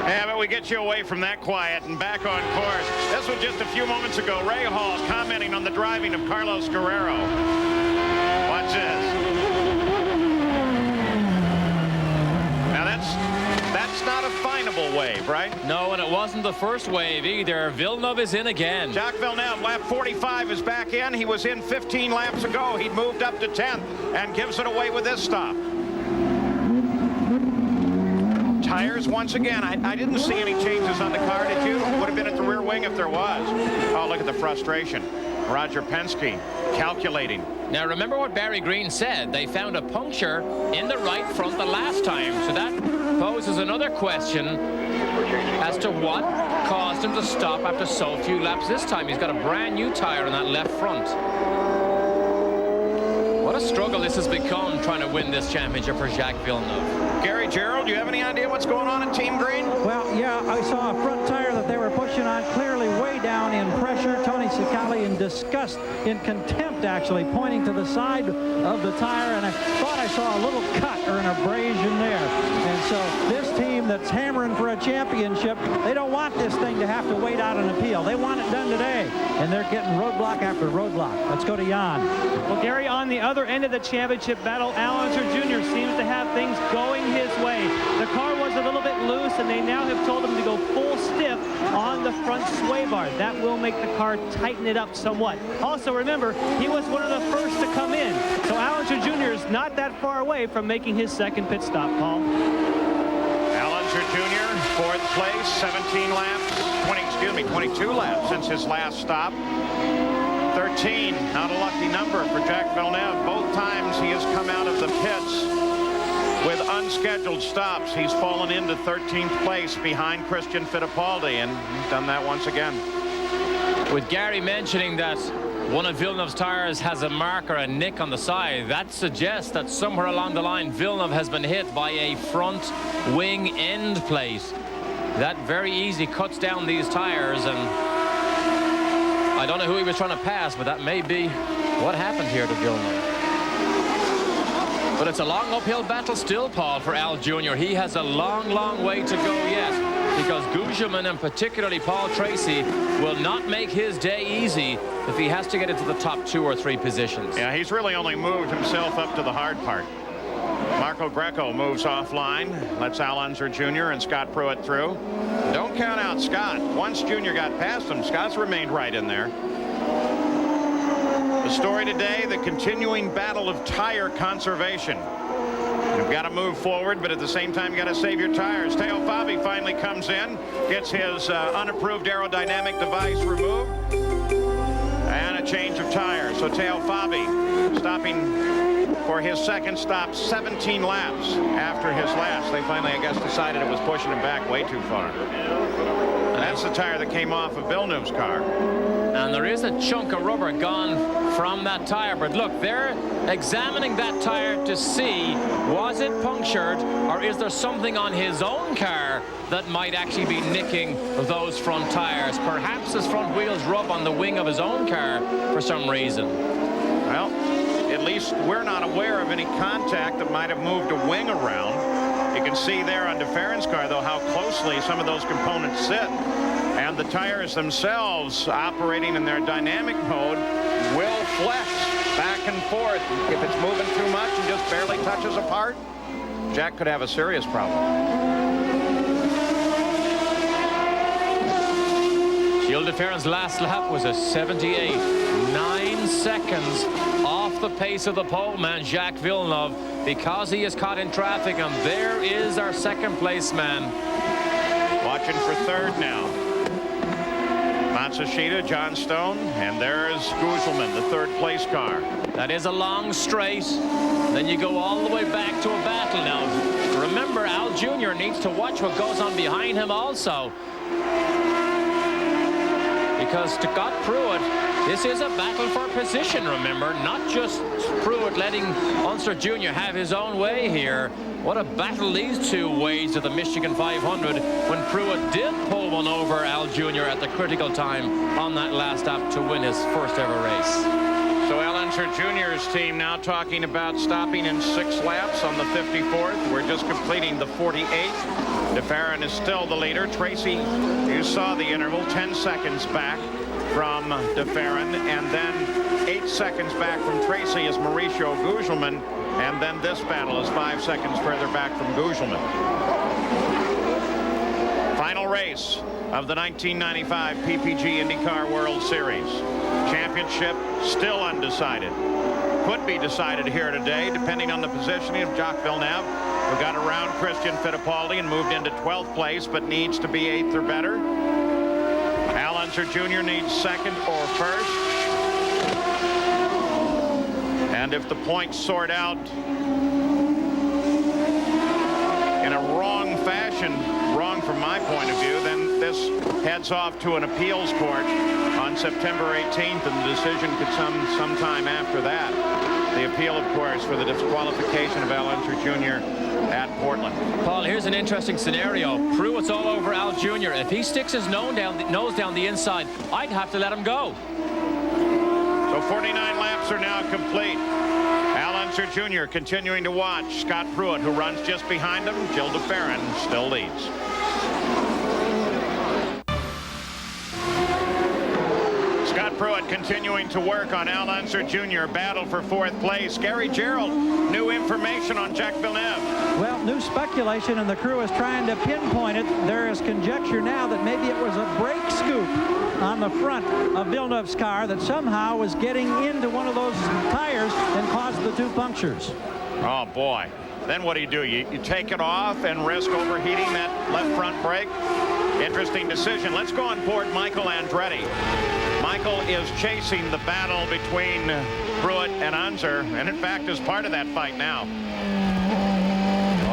Yeah, but we get you away from that quiet and back on course. This was just a few moments ago. Rahal commenting on the driving of Carlos Guerrero. Watch this. That's not a finable wave, right? No, and it wasn't the first wave either. Villeneuve is in again. Jacques Villeneuve, lap 45, is back in. He was in 15 laps ago. He'd moved up to 10th and gives it away with this stop. Tires once again. I didn't see any changes on the car, did you? Would have been at the rear wing if there was. Oh, look at the frustration. Roger Penske calculating. Now remember what Barry Green said. They found a puncture in the right front the last time. So that poses another question as to what caused him to stop after so few laps this time. He's got a brand new tire on that left front. What a struggle this has become trying to win this championship for Jacques Villeneuve. Gary Gerald, do you have any idea what's going on in Team Green? Well, yeah, I saw a front tire that they were pushing on clearly way down in pressure. Tony Cicali in disgust, in contempt actually, pointing to the side of the tire, and I thought I saw a little cut or an abrasion there. And so this team that's hammering for a championship, they don't want this thing to have to wait out an appeal. They want it done today, and they're getting roadblock after roadblock. Let's go to Jan. Well, Gary, on the other end of the championship battle, Al Unser Jr. seems to have things going his way. The car was a little bit loose, and they now have told him to go full stiff on the front sway bar. That will make the car tighten it up somewhat. Also, remember, he was one of the first to come in, so Al Unser Jr. is not that far away from making his second pit stop, Paul. Al Unser Jr., 4th place, 22 laps since his last stop. 13, not a lucky number for Jacques Villeneuve. Both times he has come out of the pits with unscheduled stops. He's fallen into 13th place behind Christian Fittipaldi, and he's done that once again. With Gary mentioning that one of Villeneuve's tires has a mark or a nick on the side, that suggests that somewhere along the line Villeneuve has been hit by a front wing end plate. That very easy cuts down these tires, and I don't know who he was trying to pass, but that may be what happened here to Villeneuve. But it's a long uphill battle still, Paul, for Al Jr. He has a long, long way to go yet, because Gugelmin and particularly Paul Tracy will not make his day easy if he has to get into the top 2 or 3 positions. Yeah, he's really only moved himself up to the hard part. Marco Greco moves offline, lets Al Unser Jr. and Scott Pruitt through. Don't count out Scott. Once Jr. got past him, Scott's remained right in there. The story today, the continuing battle of tire conservation. You've got to move forward, but at the same time, you got to save your tires. Teo Fabi finally comes in, gets his unapproved aerodynamic device removed, and a change of tires. So Teo Fabi stopping for his second stop, 17 laps after his last. They finally, I guess, decided it was pushing him back way too far. And that's the tire that came off of Villeneuve's car. And there is a chunk of rubber gone from that tire, but look, they're examining that tire to see, was it punctured, or is there something on his own car that might actually be nicking those front tires? Perhaps his front wheels rub on the wing of his own car for some reason. Well, at least we're not aware of any contact that might have moved a wing around. You can see there on DeFerrin's car, though, how closely some of those components sit. And the tires themselves, operating in their dynamic mode, will flex back and forth. If it's moving too much and just barely touches a part, Jack could have a serious problem. Gilles DeFerrin's last lap was a 78. 9 seconds off the pace of the pole man, Jacques Villeneuve, because he is caught in traffic. And there is our second place man. Watching for third now. Matsushita, John Stone, and there's Gugelman, the third place car. That is a long straight. Then you go all the way back to a battle now. Remember, Al Jr. needs to watch what goes on behind him also. Because to Scott Pruitt, this is a battle for position, remember, not just Pruitt letting Unser Jr. have his own way here. What a battle these two waged at the Michigan 500 when Pruitt did pull one over Al Jr. at the critical time on that last lap to win his first ever race. So Al Unser Jr.'s team now talking about stopping in 6 laps on the 54th. We're just completing the 48th. DeFerrin is still the leader. Tracy, you saw the interval, 10 seconds back from DeFerrin, and then 8 seconds back from Tracy is Mauricio Gugelman, and then this battle is 5 seconds further back from Gugelman. Final race of the 1995 PPG IndyCar World Series. Championship still undecided. Could be decided here today, depending on the positioning of Jacques Villeneuve, who got around Christian Fittipaldi and moved into 12th place, but needs to be 8th or better. Al Unser Jr. needs 2nd or 1st. And if the points sort out in a wrong fashion, wrong from my point of view, then this heads off to an appeals court on September 18th, and the decision could sometime after that. The appeal, of course, for the disqualification of Al Unser Jr. at Portland. Paul, here's an interesting scenario. Pruitt's all over Al Jr. If he sticks his nose down the inside, I'd have to let him go. So 49 laps are now complete. Al Unser Jr. continuing to watch. Scott Pruitt, who runs just behind him. Gilles DeFerrin still leads. Scott Pruitt continuing to work on Al Unser Jr. battle for 4th place. Gary Gerald, new information on Jacques Villeneuve. Well, new speculation, and the crew is trying to pinpoint it. There is conjecture now that maybe it was a brake scoop on the front of Villeneuve's car that somehow was getting into one of those tires and caused the 2 punctures. Oh, boy. Then what do? You take it off and risk overheating that left front brake? Interesting decision. Let's go on board Michael Andretti. Michael is chasing the battle between Pruitt and Unser, and in fact is part of that fight now.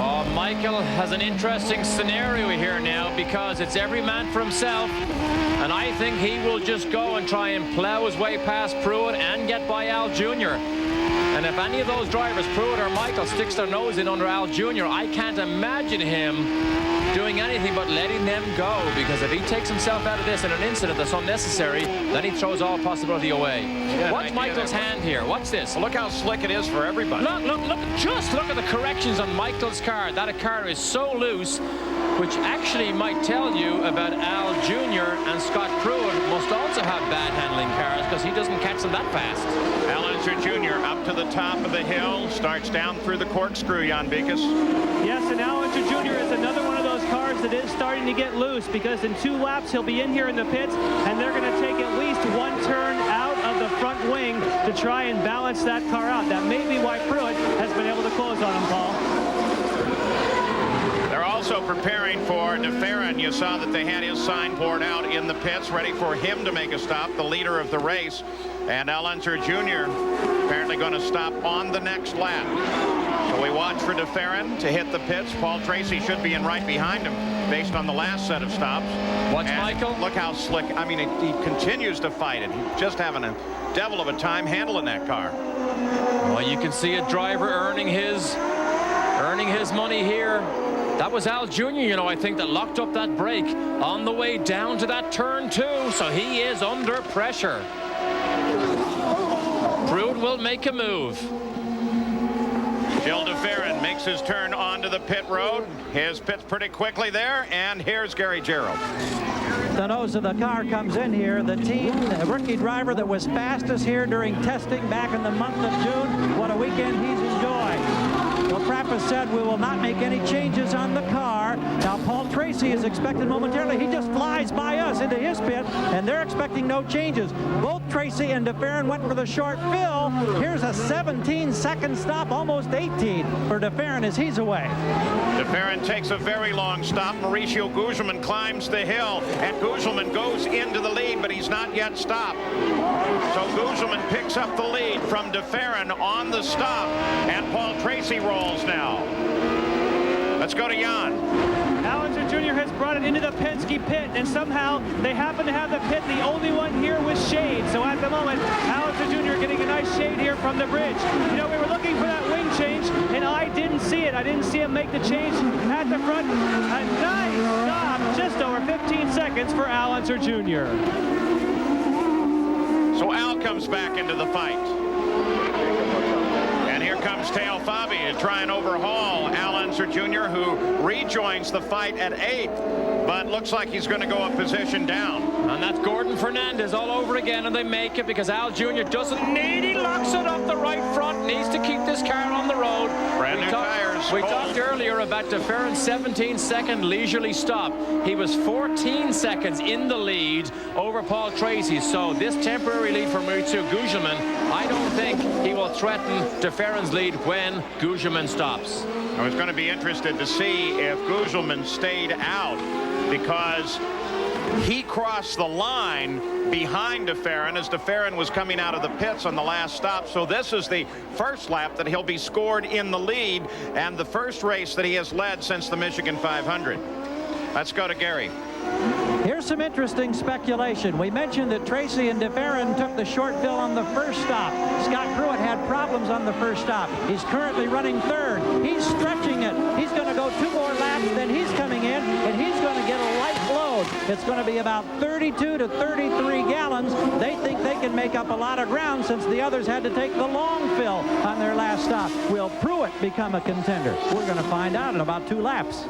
Oh, Michael has an interesting scenario here now, because it's every man for himself, and I think he will just go and try and plow his way past Pruitt and get by Al Jr. And if any of those drivers, Pruitt or Michael, sticks their nose in under Al Jr., I can't imagine him doing anything but letting them go, because if he takes himself out of this in an incident that's unnecessary, then he throws all possibility away. Yeah, watch Michael's hand here. Watch this. Well, look how slick it is for everybody. Look, just look at the corrections on Michael's car. That car is so loose. which actually might tell you about Al Jr. and Scott Pruitt must also have bad handling cars because he doesn't catch them that fast. Al Unser Jr. up to the top of the hill, starts down through the corkscrew, Jan Beekes. Yes, and Al Unser Jr. is another one of those cars that is starting to get loose because in 2 laps he'll be in here in the pits and they're going to take at least 1 turn out of the front wing to try and balance that car out. That may be why Pruitt has been able to close on him, Paul. They're also preparing for de Ferran. You saw that they had his sign poured out in the pits, ready for him to make a stop, the leader of the race. And Al Unser Jr. apparently going to stop on the next lap. So we watch for de Ferran to hit the pits. Paul Tracy should be in right behind him based on the last set of stops. Watch and Michael. Look how slick. I mean, he continues to fight it. He's just having a devil of a time handling that car. Well, you can see a driver earning his money here. That was Al Jr., you know, I think that locked up that brake on the way down to that turn 2. So he is under pressure. Pruitt will make a move. Gil de Ferran makes his turn onto the pit road. His pit's pretty quickly there, and here's Gary Gerald. The nose of the car comes in here. The team, the rookie driver that was fastest here during testing back in the month of June. What a weekend he's enjoyed. Well, Prappas said we will not make any changes on the car. Now, Paul Tracy is expected momentarily. He just flies by us into his pit, and they're expecting no changes. Both Tracy and de Ferran went for the short fill. Here's a 17-second stop, almost 18 for de Ferran as he's away. De Ferran takes a very long stop. Mauricio Gugelmin climbs the hill, and Gugelmin goes into the lead, but he's not yet stopped. So Gugelmin picks up the lead from de Ferran on the stop, and Paul Tracy rolls now. Let's go to Jan. Al Unser Jr. has brought it into the Penske pit, and somehow they happen to have the pit the only one here with shade. So at the moment, Al Unser Jr. getting a nice shade here from the bridge. You know, we were looking for that wing change, and I didn't see it. I didn't see him make the change at the front. A nice stop, just over 15 seconds for Al Unser Jr. So Al comes back into the fight. And here comes Teo Fabi to try and overhaul Al Unser Jr., who rejoins the fight at 8th, but looks like he's going to go a position down. And that's Gordon Fernandez all over again, and they make it because Al Jr. doesn't need. He locks it up the right front, needs to keep this car on the road. Brand new tires. We talked earlier about de Ferran's 17-second leisurely stop. He was 14 seconds in the lead over Paul Tracy. So this temporary lead for Mauricio Gugelmin, I don't think he will threaten de Ferran's lead when Gugelmin stops. I was going to be interested to see if Gugelmin stayed out, because he crossed the line behind de Ferran as de Ferran was coming out of the pits on the last stop. So this is the first lap that he'll be scored in the lead, and the first race that he has led since the Michigan 500. Let's go to Gary. Here's some interesting speculation. We mentioned that Tracy and de Ferran took the short fill on the first stop. Scott Pruitt had problems on the first stop. He's currently running 3rd. He's stretching it. He's going to go 2 more laps, then he's coming in, and he's going to get a light load. It's going to be about 32 to 33 gallons. They think they can make up a lot of ground since the others had to take the long fill on their last stop. Will Pruitt become a contender? We're going to find out in about 2 laps.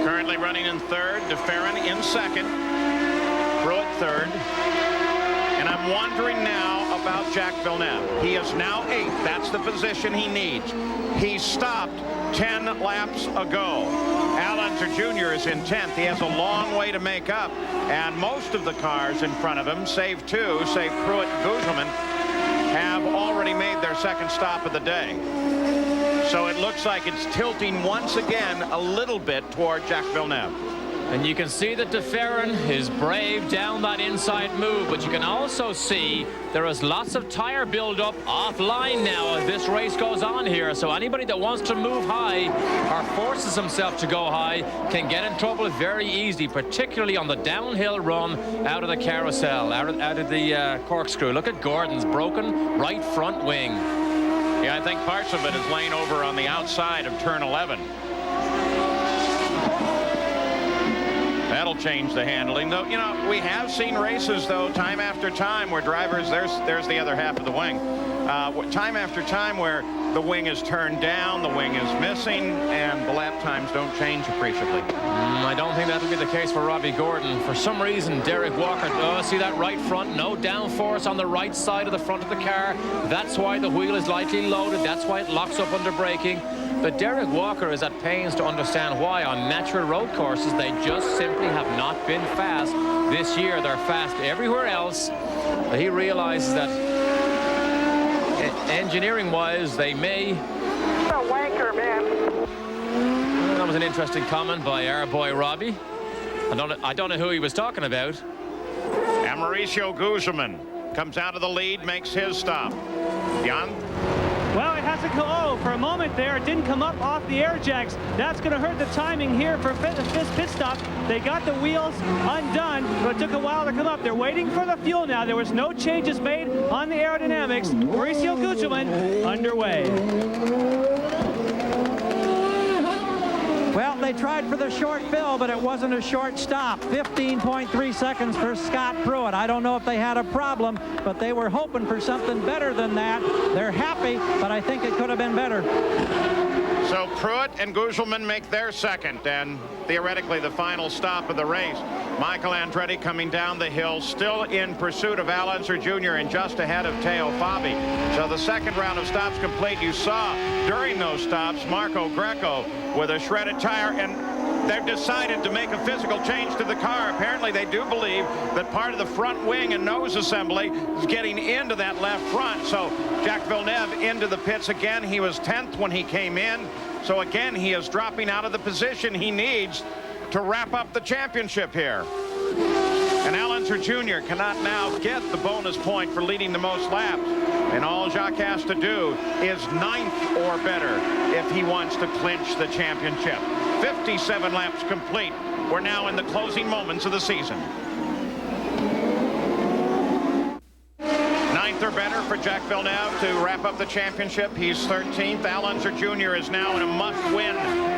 Currently running in 3rd, de Ferran in 2nd, Pruitt 3rd. And I'm wondering now about Jacques Villeneuve. He is now 8th. That's the position he needs. He stopped 10 laps ago. Al Unser Jr. is in 10th. He has a long way to make up. And most of the cars in front of him, save 2, save Pruitt and Gugelmin, have already made their 2nd stop of the day. So it looks like it's tilting once again a little bit toward Jacques Villeneuve. And you can see that de Ferran is brave down that inside move, but you can also see there is lots of tire buildup offline now as this race goes on here. So anybody that wants to move high or forces himself to go high can get in trouble very easy, particularly on the downhill run out of the carousel, out of the corkscrew. Look at Gordon's broken right front wing. Yeah, I think parts of it is laying over on the outside of turn 11. That'll change the handling, though. You know, we have seen races, though, time after time where drivers, there's the other half of the wing. Time after time where the wing is turned down, the wing is missing, and the lap times don't change appreciably. I don't think that'll be the case for Robbie Gordon. For some reason, Derek Walker, see that right front? No downforce on the right side of the front of the car. That's why the wheel is lightly loaded. That's why it locks up under braking. But Derek Walker is at pains to understand why on natural road courses they just simply have not been fast. This year they're fast everywhere else. But he realizes that engineering-wise they may. A wanker, man. That was an interesting comment by our boy Robbie. I don't know who he was talking about. And Mauricio Guzman comes out of the lead, makes his stop. Jan? Well, it has to go. Oh, for a moment there, it didn't come up off the air jacks. That's going to hurt the timing here for this pit stop. They got the wheels undone, but it took a while to come up. They're waiting for the fuel now. There was no changes made on the aerodynamics. Mauricio Guzman underway. Well, they tried for the short fill, but it wasn't a short stop. 15.3 seconds for Scott Pruitt. I don't know if they had a problem, but they were hoping for something better than that. They're happy, but I think it could have been better. So Pruitt and Guzman make their second, and theoretically the final stop of the race. Michael Andretti coming down the hill, still in pursuit of Al Unser Jr. and just ahead of Teo Fabi. So the second round of stops complete. You saw during those stops Marco Greco with a shredded tire, and they've decided to make a physical change to the car. Apparently they do believe that part of the front wing and nose assembly is getting into that left front. So Jacques Villeneuve into the pits again. He was 10th when he came in. So again, he is dropping out of the position he needs to wrap up the championship here. And Al Unser Jr. cannot now get the bonus point for leading the most laps. And all Jacques has to do is 9th or better if he wants to clinch the championship. 57 laps complete. We're now in the closing moments of the season. 9th or better for Jacques Villeneuve to wrap up the championship. He's 13th. Al Unser Jr. is now in a must-win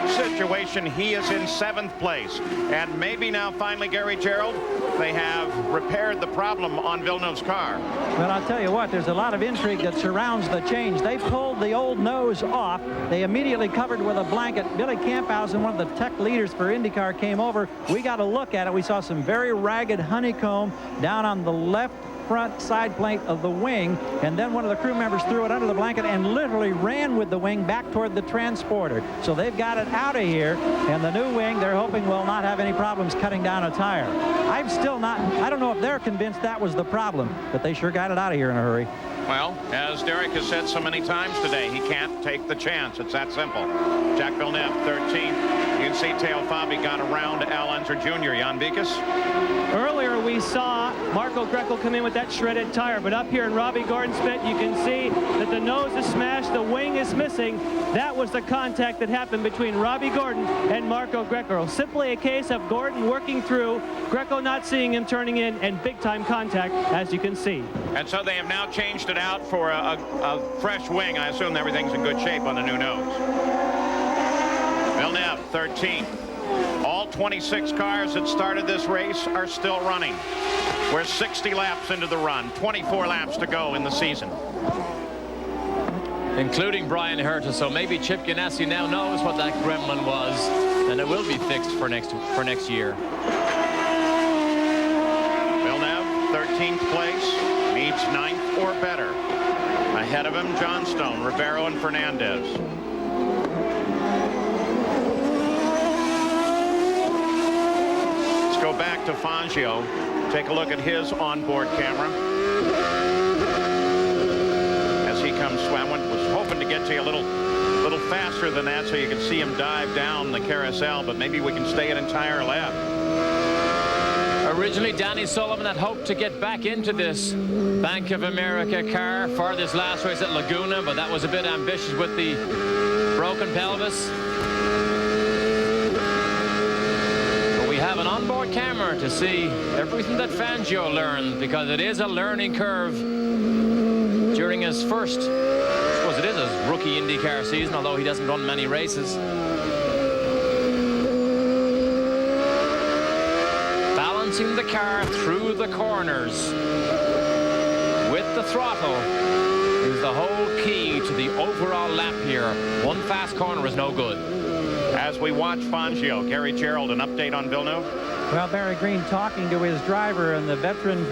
situation. He is in 7th place. And maybe now finally, Gary Gerald, they have repaired the problem on Villeneuve's car. Well, I'll tell you what, there's a lot of intrigue that surrounds the change. They pulled the old nose off. They immediately covered with a blanket. Billy Camphausen, one of the tech leaders for IndyCar, came over. We got a look at it. We saw some very ragged honeycomb down on the left front side plate of the wing, and then one of the crew members threw it under the blanket and literally ran with the wing back toward the transporter. So they've got it out of here, and the new wing they're hoping will not have any problems cutting down a tire. I don't know if they're convinced that was the problem, but they sure got it out of here in a hurry. Well, as Derek has said so many times today, he can't take the chance. It's that simple. Jacques Villeneuve, 13th. You can see Teo Fabi got around Al Unser Jr. Jan Bikus. Earlier we saw Marco Greco come in with that shredded tire, but up here in Robbie Gordon's pit you can see that the nose is smashed, the wing is missing. That was the contact that happened between Robbie Gordon and Marco Greco. Simply a case of Gordon working through, Greco not seeing him turning in, and big time contact, as you can see. And so they have now changed it out for a fresh wing. I assume everything's in good shape on the new nose. Villeneuve, 13th. All 26 cars that started this race are still running. We're 60 laps into the run, 24 laps to go in the season. Including Brian Herta, so maybe Chip Ganassi now knows what that gremlin was, and it will be fixed for next year. Villeneuve, 13th place, needs 9th or better. Ahead of him, Johnstone, Ribeiro, and Fernandez. Let's go back to Fangio. Take a look at his onboard camera. As he comes swimming, was hoping to get to you a little faster than that so you can see him dive down the carousel, but maybe we can stay an entire lap. Originally, Danny Sullivan had hoped to get back into this Bank of America car for this last race at Laguna, but that was a bit ambitious with the broken pelvis. But we have an onboard camera to see everything that Fangio learned, because it is a learning curve during his first, I suppose it is his rookie IndyCar season, although he doesn't run many races. Balancing the car through the corners with the throttle. is the whole key to the overall lap here. One fast corner is no good. As we watch Fangio, Gary Gerald, an update on Villeneuve? Well, Barry Green talking to his driver, and the veteran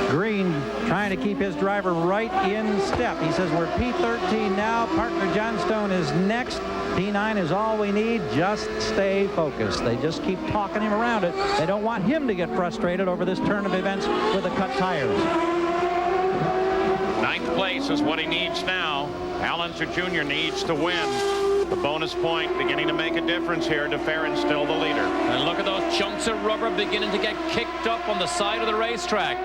Green trying to keep his driver right in step. He says, we're P13 now. Partner John Stone is next. P9 is all we need. Just stay focused. They just keep talking him around it. They don't want him to get frustrated over this turn of events with the cut tires. 9th place is what he needs now. Alonso Jr. needs to win. The bonus point beginning to make a difference here. DeFerrin still the leader. And look at those chunks of rubber beginning to get kicked up on the side of the racetrack.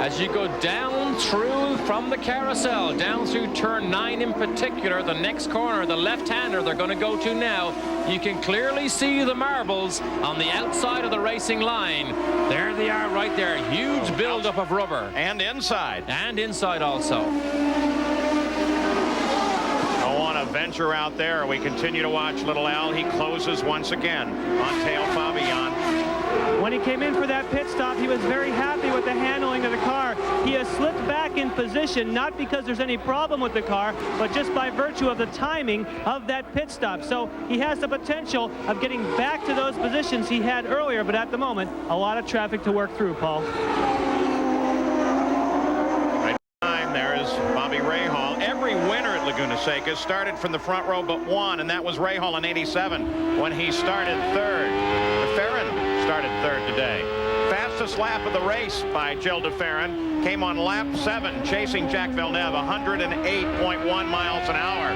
As you go down through from the carousel, down through turn 9 in particular, the next corner, the left-hander they're going to go to now, you can clearly see the marbles on the outside of the racing line. There they are right there. Huge buildup of rubber. And inside. And inside also. Don't want to venture out there. We continue to watch Little Al. He closes once again on Teo Fabian. When he came in for that pit stop, he was very happy with the handling of the car. He has slipped back in position, not because there's any problem with the car, but just by virtue of the timing of that pit stop. So he has the potential of getting back to those positions he had earlier, but at the moment, a lot of traffic to work through, Paul. Right time, there is Bobby Rahal. Every winner at Laguna Seca started from the front row but one, and that was Rahal in '87 when he started third. DeFerrin started third today. Fastest lap of the race by Gilles DeFerrin came on lap 7, chasing Jacques Villeneuve, 108.1 miles an hour.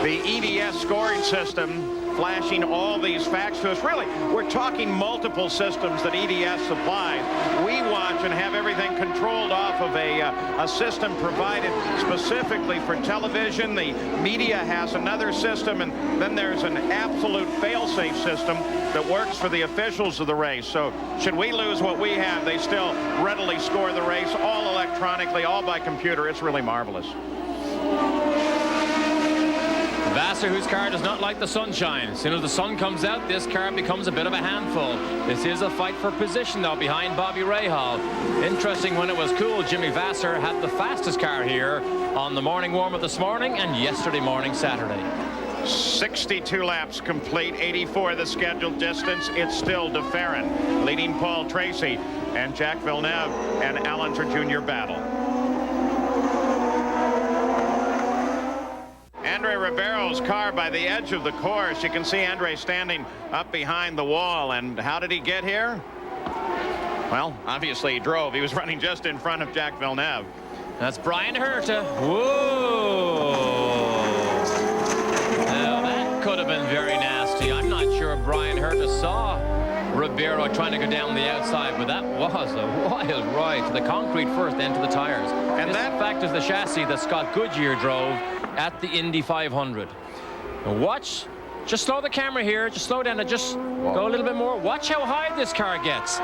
The EDS scoring system flashing all these facts to us. Really, we're talking multiple systems that EDS supplies. We watch and have everything controlled off of a system provided specifically for television. The media has another system, and then there's an absolute fail-safe system that works for the officials of the race. So should we lose what we have, they still readily score the race, all electronically, all by computer. It's really marvelous. Vassar, whose car does not like the sunshine. As soon as the sun comes out, this car becomes a bit of a handful. This is a fight for position, though, behind Bobby Rahal. Interesting, when it was cool, Jimmy Vassar had the fastest car here on the morning warm-up this morning and yesterday morning, Saturday. 62 laps complete, 84 the scheduled distance. It's still DeFerrin leading Paul Tracy, and Jacques Villeneuve and Alonso Jr. battle. Andre Ribeiro's car by the edge of the course. You can see Andre standing up behind the wall. And how did he get here? Well, obviously he drove. He was running just in front of Jacques Villeneuve. That's Brian Herta. Whoa! Now that could have been very nasty. I'm not sure Brian Herta saw Ribeiro trying to go down the outside, but that was a wild ride to the concrete first, then to the tires. And that, in fact, is the chassis that Scott Goodyear drove at the Indy 500. Now watch, just slow the camera here, just slow down and just go a little bit more. Watch how high this car gets.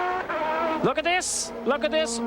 Look at this,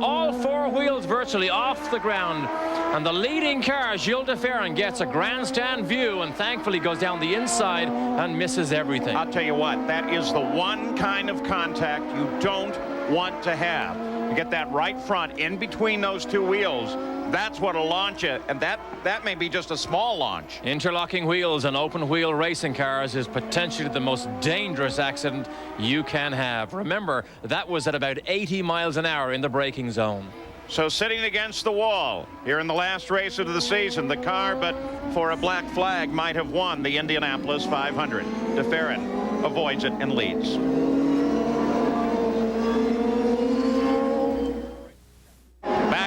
all four wheels virtually off the ground. And the leading car, Gilles DeFerrin, gets a grandstand view and thankfully goes down the inside and misses everything. I'll tell you what, that is the one kind of contact you don't want to have. You get that right front in between those two wheels. That's what'll launch it, and that may be just a small launch. Interlocking wheels and open wheel racing cars is potentially the most dangerous accident you can have. Remember, that was at about 80 miles an hour in the braking zone. So sitting against the wall here in the last race of the season, the car, but for a black flag, might have won the Indianapolis 500. DeFerrin avoids it and leads.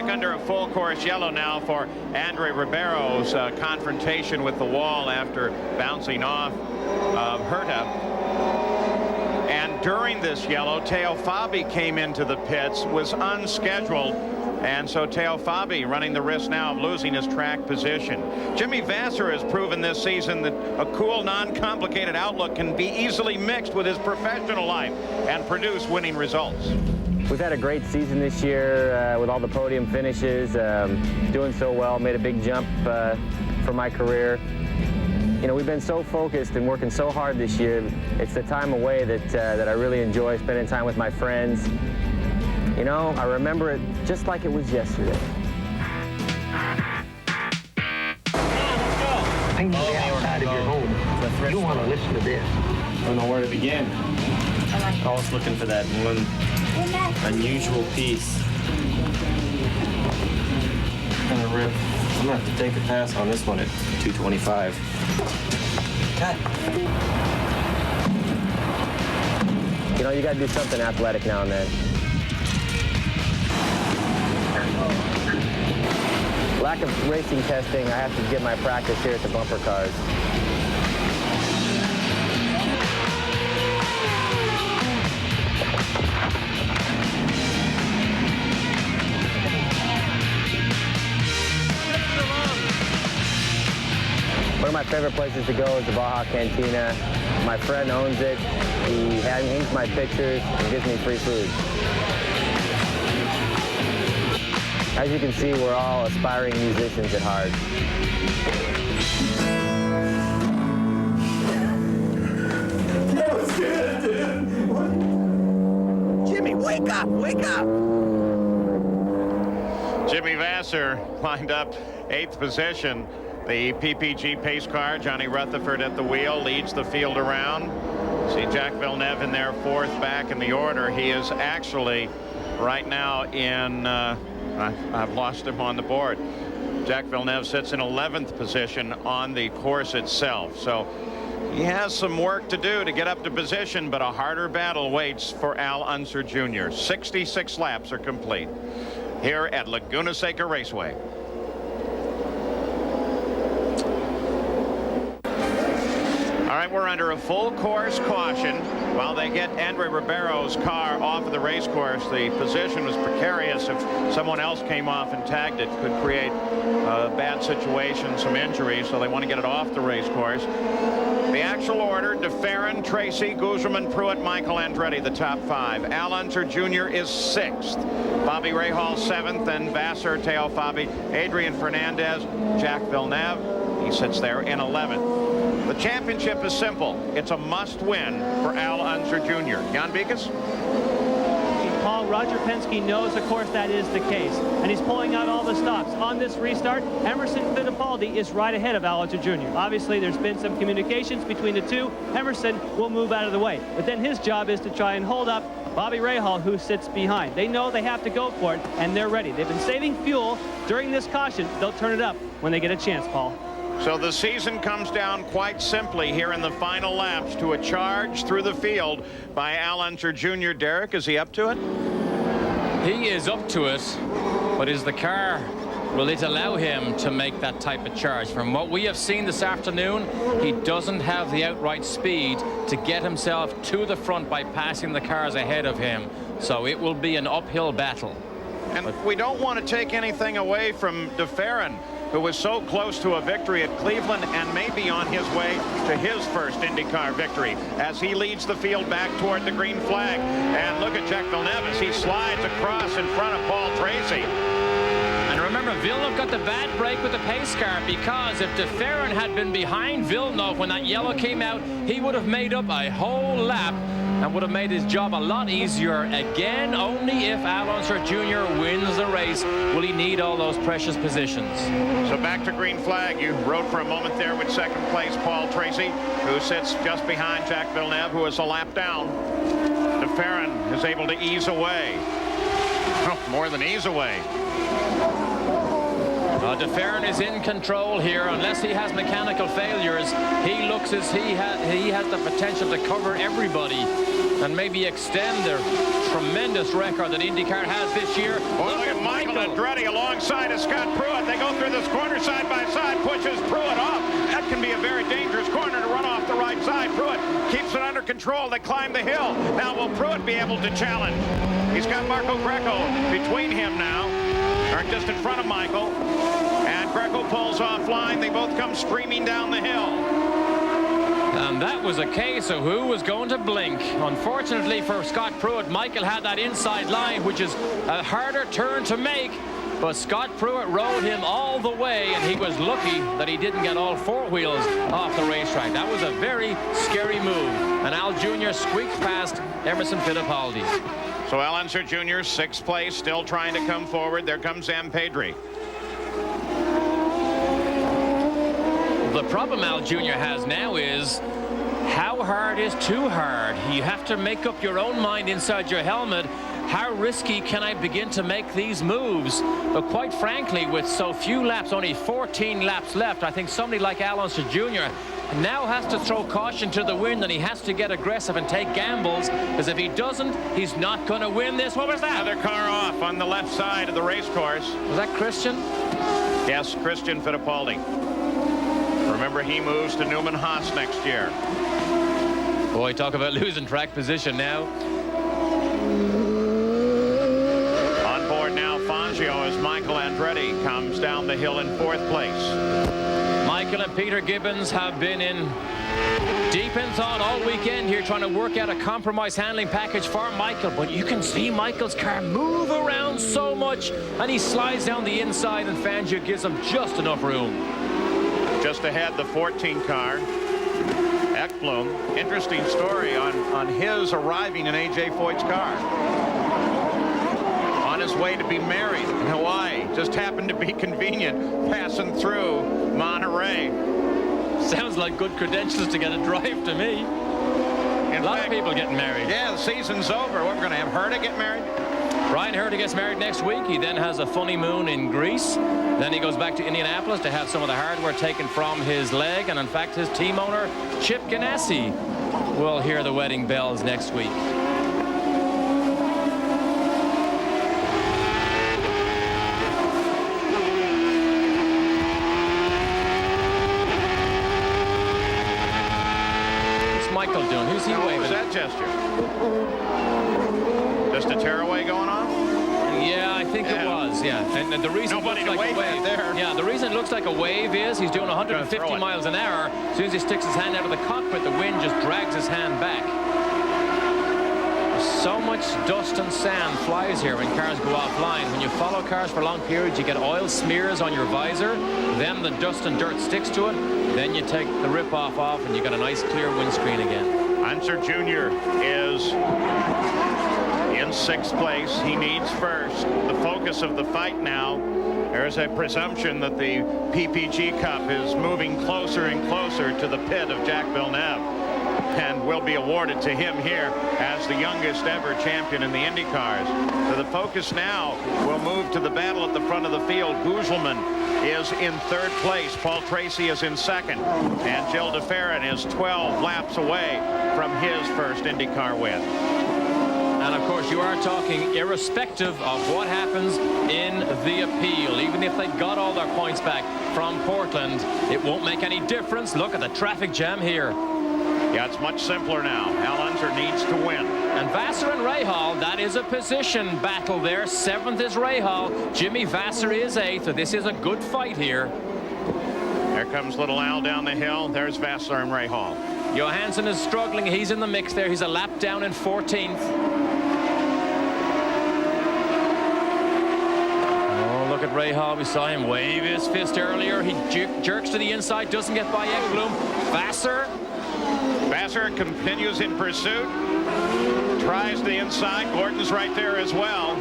Under a full course yellow now for Andre Ribeiro's confrontation with the wall after bouncing off of Herta. And during this yellow, Teo Fabi came into the pits, was unscheduled, and so Teo Fabi running the risk now of losing his track position. Jimmy Vassar has proven this season that a cool, non-complicated outlook can be easily mixed with his professional life and produce winning results. We've had a great season this year with all the podium finishes, doing so well, made a big jump for my career. You know, we've been so focused and working so hard this year. It's the time away that I really enjoy, spending time with my friends. You know, I remember it just like it was yesterday. cleans the air out of your home. You want to listen to this. I don't know where to begin. Always looking for that one unusual piece. Kind of rip. I'm gonna have to take a pass on this one at 225. Okay. You know, you gotta do something athletic now and then. Lack of racing testing, I have to get my practice here at the bumper cars. One of my favorite places to go is the Baja Cantina. My friend owns it. He hangs my pictures and gives me free food. As you can see, we're all aspiring musicians at heart. That was good, dude. Jimmy, wake up! Wake up! Jimmy Vasser lined up 8th position. The PPG pace car, Johnny Rutherford at the wheel, leads the field around. See Jack Villeneuve in there 4th back in the order. He is actually right now in, I've lost him on the board. Jack Villeneuve sits in 11th position on the course itself. So he has some work to do to get up to position, but a harder battle waits for Al Unser Jr. 66 laps are complete here at Laguna Seca Raceway. All right, we're under a full course caution while they get Andre Ribeiro's car off of the race course. The position was precarious. If someone else came off and tagged it, could create a bad situation, some injuries, so they want to get it off the race course. The actual order: DeFerrin, Tracy, Guzman, Pruitt, Michael Andretti, the top 5. Al Unser Jr. is 6th. Bobby Rahal 7th, and Vasser, Teo Fabi, Adrian Fernandez, Jack Villeneuve. He sits there in 11th. The championship is simple. It's a must-win for Al Unser Jr. Jan Beekes? Paul, Roger Penske knows, of course, that is the case, and he's pulling out all the stops. On this restart, Emerson Fittipaldi is right ahead of Al Unser Jr. Obviously, there's been some communications between the two. Emerson will move out of the way, but then his job is to try and hold up Bobby Rahal, who sits behind. They know they have to go for it, and they're ready. They've been saving fuel during this caution. They'll turn it up when they get a chance, Paul. So the season comes down quite simply here in the final laps to a charge through the field by Al Unser Jr. Derek, is he up to it? He is up to it, but is the car, will it allow him to make that type of charge? From what we have seen this afternoon, he doesn't have the outright speed to get himself to the front by passing the cars ahead of him. So it will be an uphill battle. And we don't want to take anything away from DeFerrin, who was so close to a victory at Cleveland and may be on his way to his first IndyCar victory as he leads the field back toward the green flag. And look at Jack Villeneuve as he slides across in front of Paul Tracy. And remember, Villeneuve got the bad break with the pace car, because if DeFerrin had been behind Villeneuve when that yellow came out, he would have made up a whole lap and would have made his job a lot easier. Again, only if Al Unser Jr. wins the race will he need all those precious positions. So back to green flag. You rode for a moment there with 2nd place Paul Tracy, who sits just behind Jack Villeneuve, who is a lap down. DeFerrin is able to ease away. Oh, more than ease away. DeFerrin is in control here. Unless he has mechanical failures, he looks as he has the potential to cover everybody and maybe extend the tremendous record that IndyCar has this year. Well, look at Michael Andretti alongside of Scott Pruitt. They go through this corner side by side, pushes Pruitt off. That can be a very dangerous corner to run off the right side. Pruitt keeps it under control. They climb the hill. Now will Pruitt be able to challenge? He's got Marco Greco between him now, or just in front of Michael. And Greco pulls offline. They both come streaming down the hill. And that was a case of who was going to blink. Unfortunately for Scott Pruitt, Michael had that inside line, which is a harder turn to make. But Scott Pruitt rode him all the way, and he was lucky that he didn't get all 4 wheels off the racetrack. That was a very scary move. And Al Jr. squeaked past Emerson Fittipaldi. So Al Unser Jr., 6th place, still trying to come forward. There comes Sam Pedri. The problem Al Jr. has now is how hard is too hard? You have to make up your own mind inside your helmet. How risky can I begin to make these moves? But quite frankly, with so few laps, only 14 laps left, I think somebody like Al Unser Jr. now has to throw caution to the wind, and he has to get aggressive and take gambles, because if he doesn't, he's not going to win this. What was that? Another car off on the left side of the race course. Was that Christian? Yes, Christian Fittipaldi. Remember, he moves to Newman Haas next year. Boy, talk about losing track position now. On board now, Fangio, as Michael Andretti comes down the hill in 4th place. Michael and Peter Gibbons have been in deep in thought all weekend here, trying to work out a compromise handling package for Michael. But you can see Michael's car move around so much, and he slides down the inside, and Fangio gives him just enough room. Just ahead, the 14 car. Ekblom, interesting story on his arriving in A.J. Foyt's car. On his way to be married in Hawaii. Just happened to be convenient, passing through Monterey. Sounds like good credentials to get a drive to me. A lot of people getting married. Yeah, the season's over. We're going to have Herta get married. Ryan Herta gets married next week. He then has a honeymoon in Greece. Then he goes back to Indianapolis to have some of the hardware taken from his leg. And in fact, his team owner, Chip Ganassi, will hear the wedding bells next week. What's Michael doing? Who's he waving? What was that gesture? Just a tearaway going on? Yeah, I think it was, yeah. And the reason Nobody it looks like to wave a wave, there. yeah, the reason it looks like a wave is he's doing 150 miles an hour. As soon as he sticks his hand out of the cockpit, the wind just drags his hand back. So much dust and sand flies here when cars go offline. When you follow cars for long periods, you get oil smears on your visor. Then the dust and dirt sticks to it. Then you take the rip-off off, and you got a nice clear windscreen again. Unser Jr. is in 6th place. He needs first. The focus of the fight now, there's a presumption that the PPG Cup is moving closer and closer to the pit of Jacques Villeneuve, and will be awarded to him here as the youngest ever champion in the Indy cars. So the focus now will move to the battle at the front of the field. Gugelmin is in 3rd place. Paul Tracy is in 2nd. And Gilles de Ferran is 12 laps away from his first IndyCar win. And of course, you are talking irrespective of what happens in the appeal. Even if they got all their points back from Portland, it won't make any difference. Look at the traffic jam here. Yeah, it's much simpler now. Al Unser needs to win. And Vassar and Rahal, that is a position battle there. 7th is Rahal. Jimmy Vassar is 8th. So this is a good fight here. There comes little Al down the hill. There's Vassar and Rahal. Johansson is struggling. He's in the mix there. He's a lap down in 14th. Oh, look at Rahal. We saw him wave his fist earlier. He jerks to the inside, doesn't get by Ekblom. Vassar continues in pursuit. Tries the inside. Gordon's right there as well.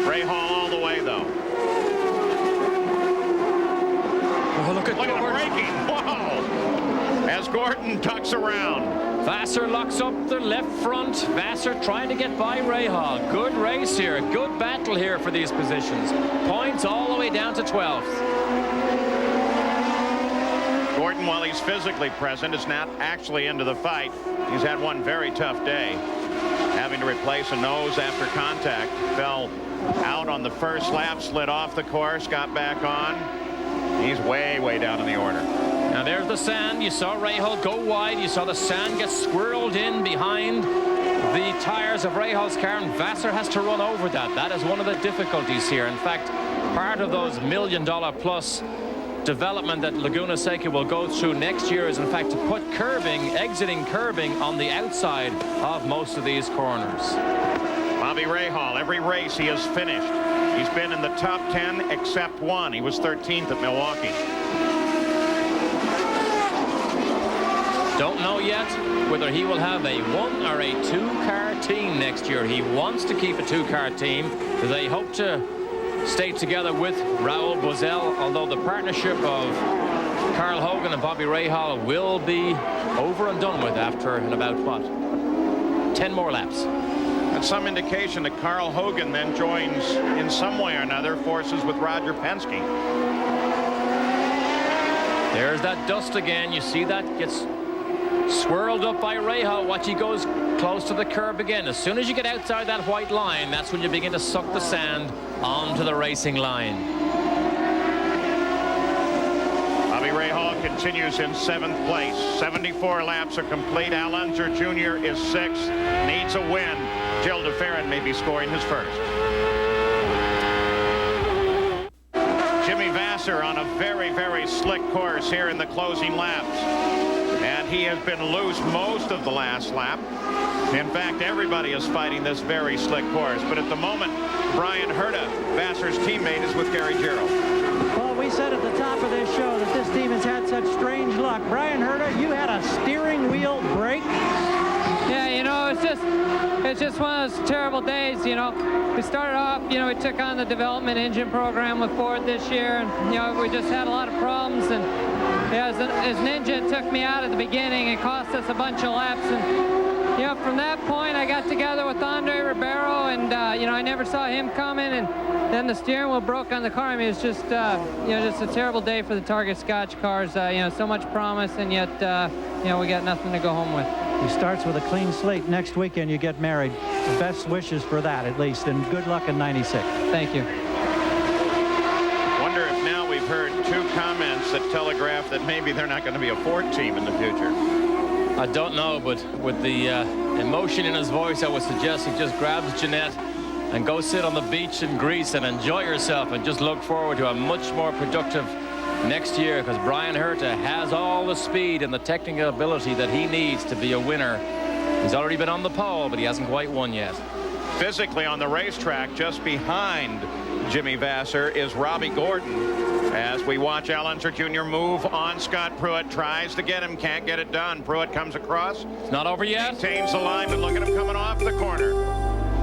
Rahal all the way, though. Oh, look at Gordon. Braking. Whoa. As Gordon tucks around. Vassar locks up the left front. Vassar trying to get by Rahal. Good race here. Good battle here for these positions. Points all the way down to 12th. Gordon, while he's physically present, is not actually into the fight. He's had one very tough day, having to replace a nose after contact. Fell out on the first lap, slid off the course, got back on. He's way, way down in the order. Now there's the sand. You saw Rahal go wide. You saw the sand get swirled in behind the tires of Rahal's car, and Vassar has to run over that. That is one of the difficulties here. In fact, part of those $1 million plus development that Laguna Seca will go through next year is in fact to put curbing, exiting curbing on the outside of most of these corners. Bobby Rahal, every race he has finished. He's been in the top 10 except one. He was 13th at Milwaukee. Don't know yet whether he will have a 1 or a 2-car team next year. He wants to keep a 2-car team. They hope to stay together with Raoul Boesel, although the partnership of Carl Hogan and Bobby Rahal will be over and done with after in about, what, 10 more laps. That's some indication that Carl Hogan then joins in some way or another forces with Roger Penske. There's that dust again. You see that gets swirled up by Rahal. Watch, he goes close to the curb again. As soon as you get outside that white line, that's when you begin to suck the sand onto the racing line. Bobby Rahal continues in 7th place. 74 laps are complete. Al Unser Jr. is 6th. Needs a win. Gilles de Ferran may be scoring his first. Jimmy Vasser on a very, very slick course here in the closing laps. And he has been loose most of the last lap. In fact, everybody is fighting this very slick course. But at the moment, Brian Herta, Vasser's teammate, is with Gary Gerald. Well, we said at the top of this show that this team has had such strange luck. Brian Herta, you had a steering wheel break. Yeah, you know, it's just one of those terrible days, you know. We started off, you know, we took on the development engine program with Ford this year, and, you know, we just had a lot of problems, and yeah, as an engine, it took me out at the beginning. It cost us a bunch of laps, and, you know, from that point, I got together with Andre Ribeiro, and, you know, I never saw him coming, and then the steering wheel broke on the car. I mean, it's just, you know, just a terrible day for the Target Scotch cars. You know, so much promise, and yet, you know, we got nothing to go home with. He starts with a clean slate. Next weekend, you get married. Best wishes for that, at least, and good luck in '96. Thank you. Wonder if now we've heard 2 comments that telegraph that maybe they're not going to be a Ford team in the future. I don't know, but with the emotion in his voice, I would suggest he just grabs Jeanette and go sit on the beach in Greece and enjoy yourself and just look forward to a much more productive next year, because Brian Herta has all the speed and the technical ability that he needs to be a winner. He's already been on the pole, but he hasn't quite won yet. Physically on the racetrack, just behind Jimmy Vasser, is Robbie Gordon. As we watch Al Unser Jr. move on Scott Pruitt, tries to get him, can't get it done. Pruitt comes across. It's not over yet. Maintains the line, but look at him coming off the corner.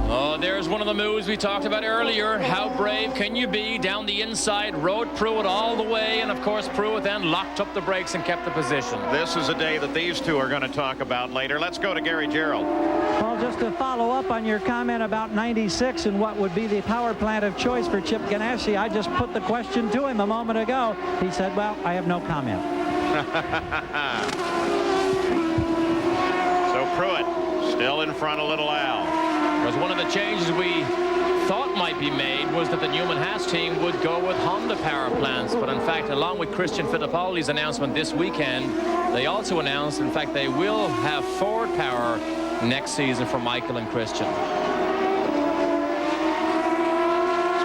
Oh, there's one of the moves we talked about earlier. How brave can you be down the inside, rode Pruitt all the way, and of course Pruitt then locked up the brakes and kept the position. This is a day that these two are going to talk about later. Let's go to Gary Gerald. Well, just to follow up on your comment about '96 and what would be the power plant of choice for Chip Ganassi, I just put the question to him a moment ago. He said, well, I have no comment. So Pruitt still in front of little Al. Because one of the changes we thought might be made was that the Newman Haas team would go with Honda power plants. But in fact, along with Christian Fittipaldi's announcement this weekend, they also announced, in fact, they will have Ford power next season for Michael and Christian.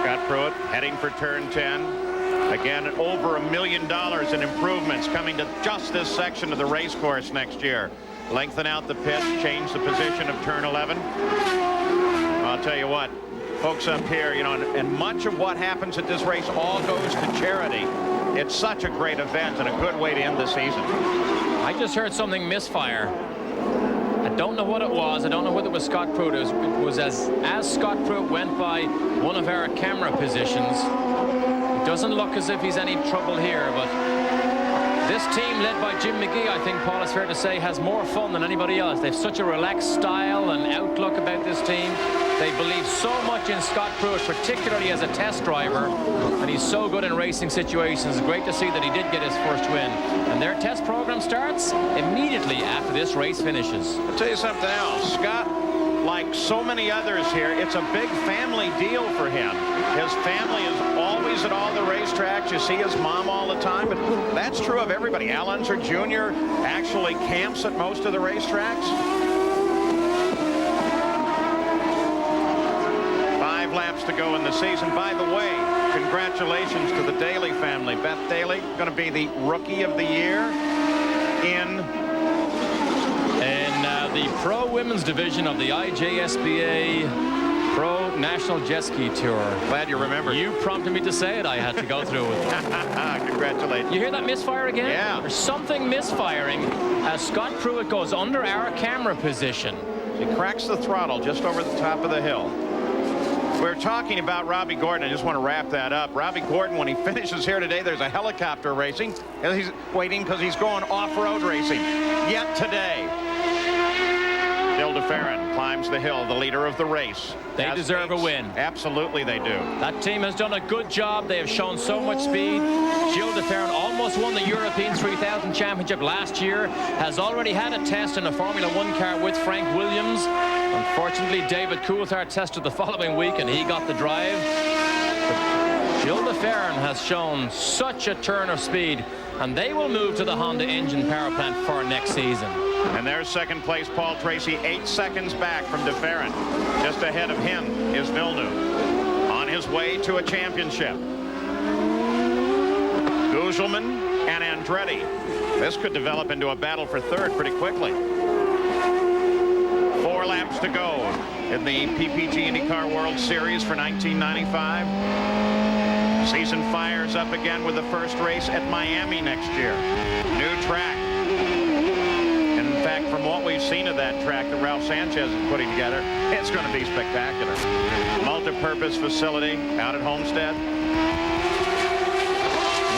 Scott Pruitt heading for turn 10. Again, over $1 million in improvements coming to just this section of the race course next year. Lengthen out the pit, change the position of turn 11. I'll tell you what, folks up here, you know, and much of what happens at this race all goes to charity. It's such a great event and a good way to end the season. I just heard something misfire. I don't know what it was. I don't know whether it was Scott Pruitt. It was as Scott Pruitt went by one of our camera positions. It doesn't look as if he's any trouble here, but this team, led by Jim McGee, I think, Paul, is fair to say, has more fun than anybody else. They have such a relaxed style and outlook about this team. They believe so much in Scott Pruitt, particularly as a test driver, and he's so good in racing situations. It's great to see that he did get his first win. And their test program starts immediately after this race finishes. I'll tell you something else. Scott, like so many others here, it's a big family deal for him. His family is always at all the racetracks. You see his mom all the time, but that's true of everybody. Al Unser Jr. actually camps at most of the racetracks. 5 laps to go in the season. By the way, congratulations to the Daly family. Beth Daly, going to be the Rookie of the Year in the Pro Women's Division of the IJSBA Pro National Jet Ski Tour. Glad you remember. You prompted me to say it. I had to go through it. Congratulations. You hear that misfire again? Yeah. There's something misfiring as Scott Pruitt goes under our camera position. He cracks the throttle just over the top of the hill. We're talking about Robbie Gordon. I just want to wrap that up. Robbie Gordon, when he finishes here today, there's a helicopter racing. And he's waiting because he's going off-road racing yet today. Bill DeFerrin climbs the hill, the leader of the race. They deserve a win. Absolutely they do. That team has done a good job. They have shown so much speed. Gilles DeFerrin almost won the European 3000 Championship last year. Has already had a test in a Formula One car with Frank Williams. Unfortunately, David Coulthard tested the following week and he got the drive. But Gilles DeFerrin has shown such a turn of speed, and they will move to the Honda engine power plant for next season. And there's second place Paul Tracy, 8 seconds back from DeFerrin. Just ahead of him is Villeneuve on his way to a championship. Gugelmin and Andretti. This could develop into a battle for third pretty quickly. 4 laps to go in the PPG IndyCar World Series for 1995. Season fires up again with the first race at Miami next year. New track. In fact, from what we've seen of that track that Ralph Sanchez is putting together, it's going to be spectacular. Multi-purpose facility out at Homestead.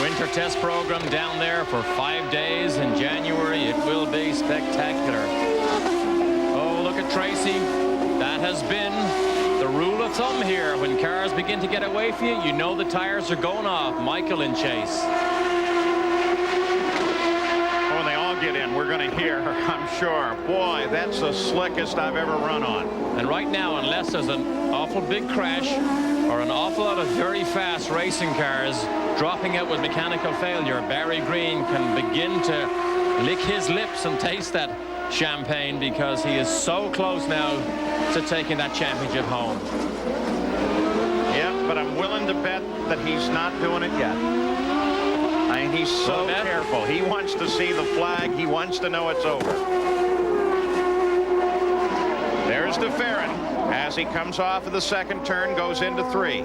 Winter test program down there for 5 days in January. It will be spectacular. Oh, look at Tracy. That has been the rule of thumb here. When cars begin to get away from you, you know the tires are going off. Michael in chase. When they all get in, we're going to hear, I'm sure, boy, that's the slickest I've ever run on. And right now, unless there's an awful big crash or an awful lot of very fast racing cars dropping out with mechanical failure, Barry Green can begin to lick his lips and taste that champagne, because he is so close now to taking that championship home. Yeah, but I'm willing to bet that he's not doing it yet. I mean, he's so careful. He wants to see the flag. He wants to know it's over. There's DeFerrin as he comes off of the second turn, goes into 3.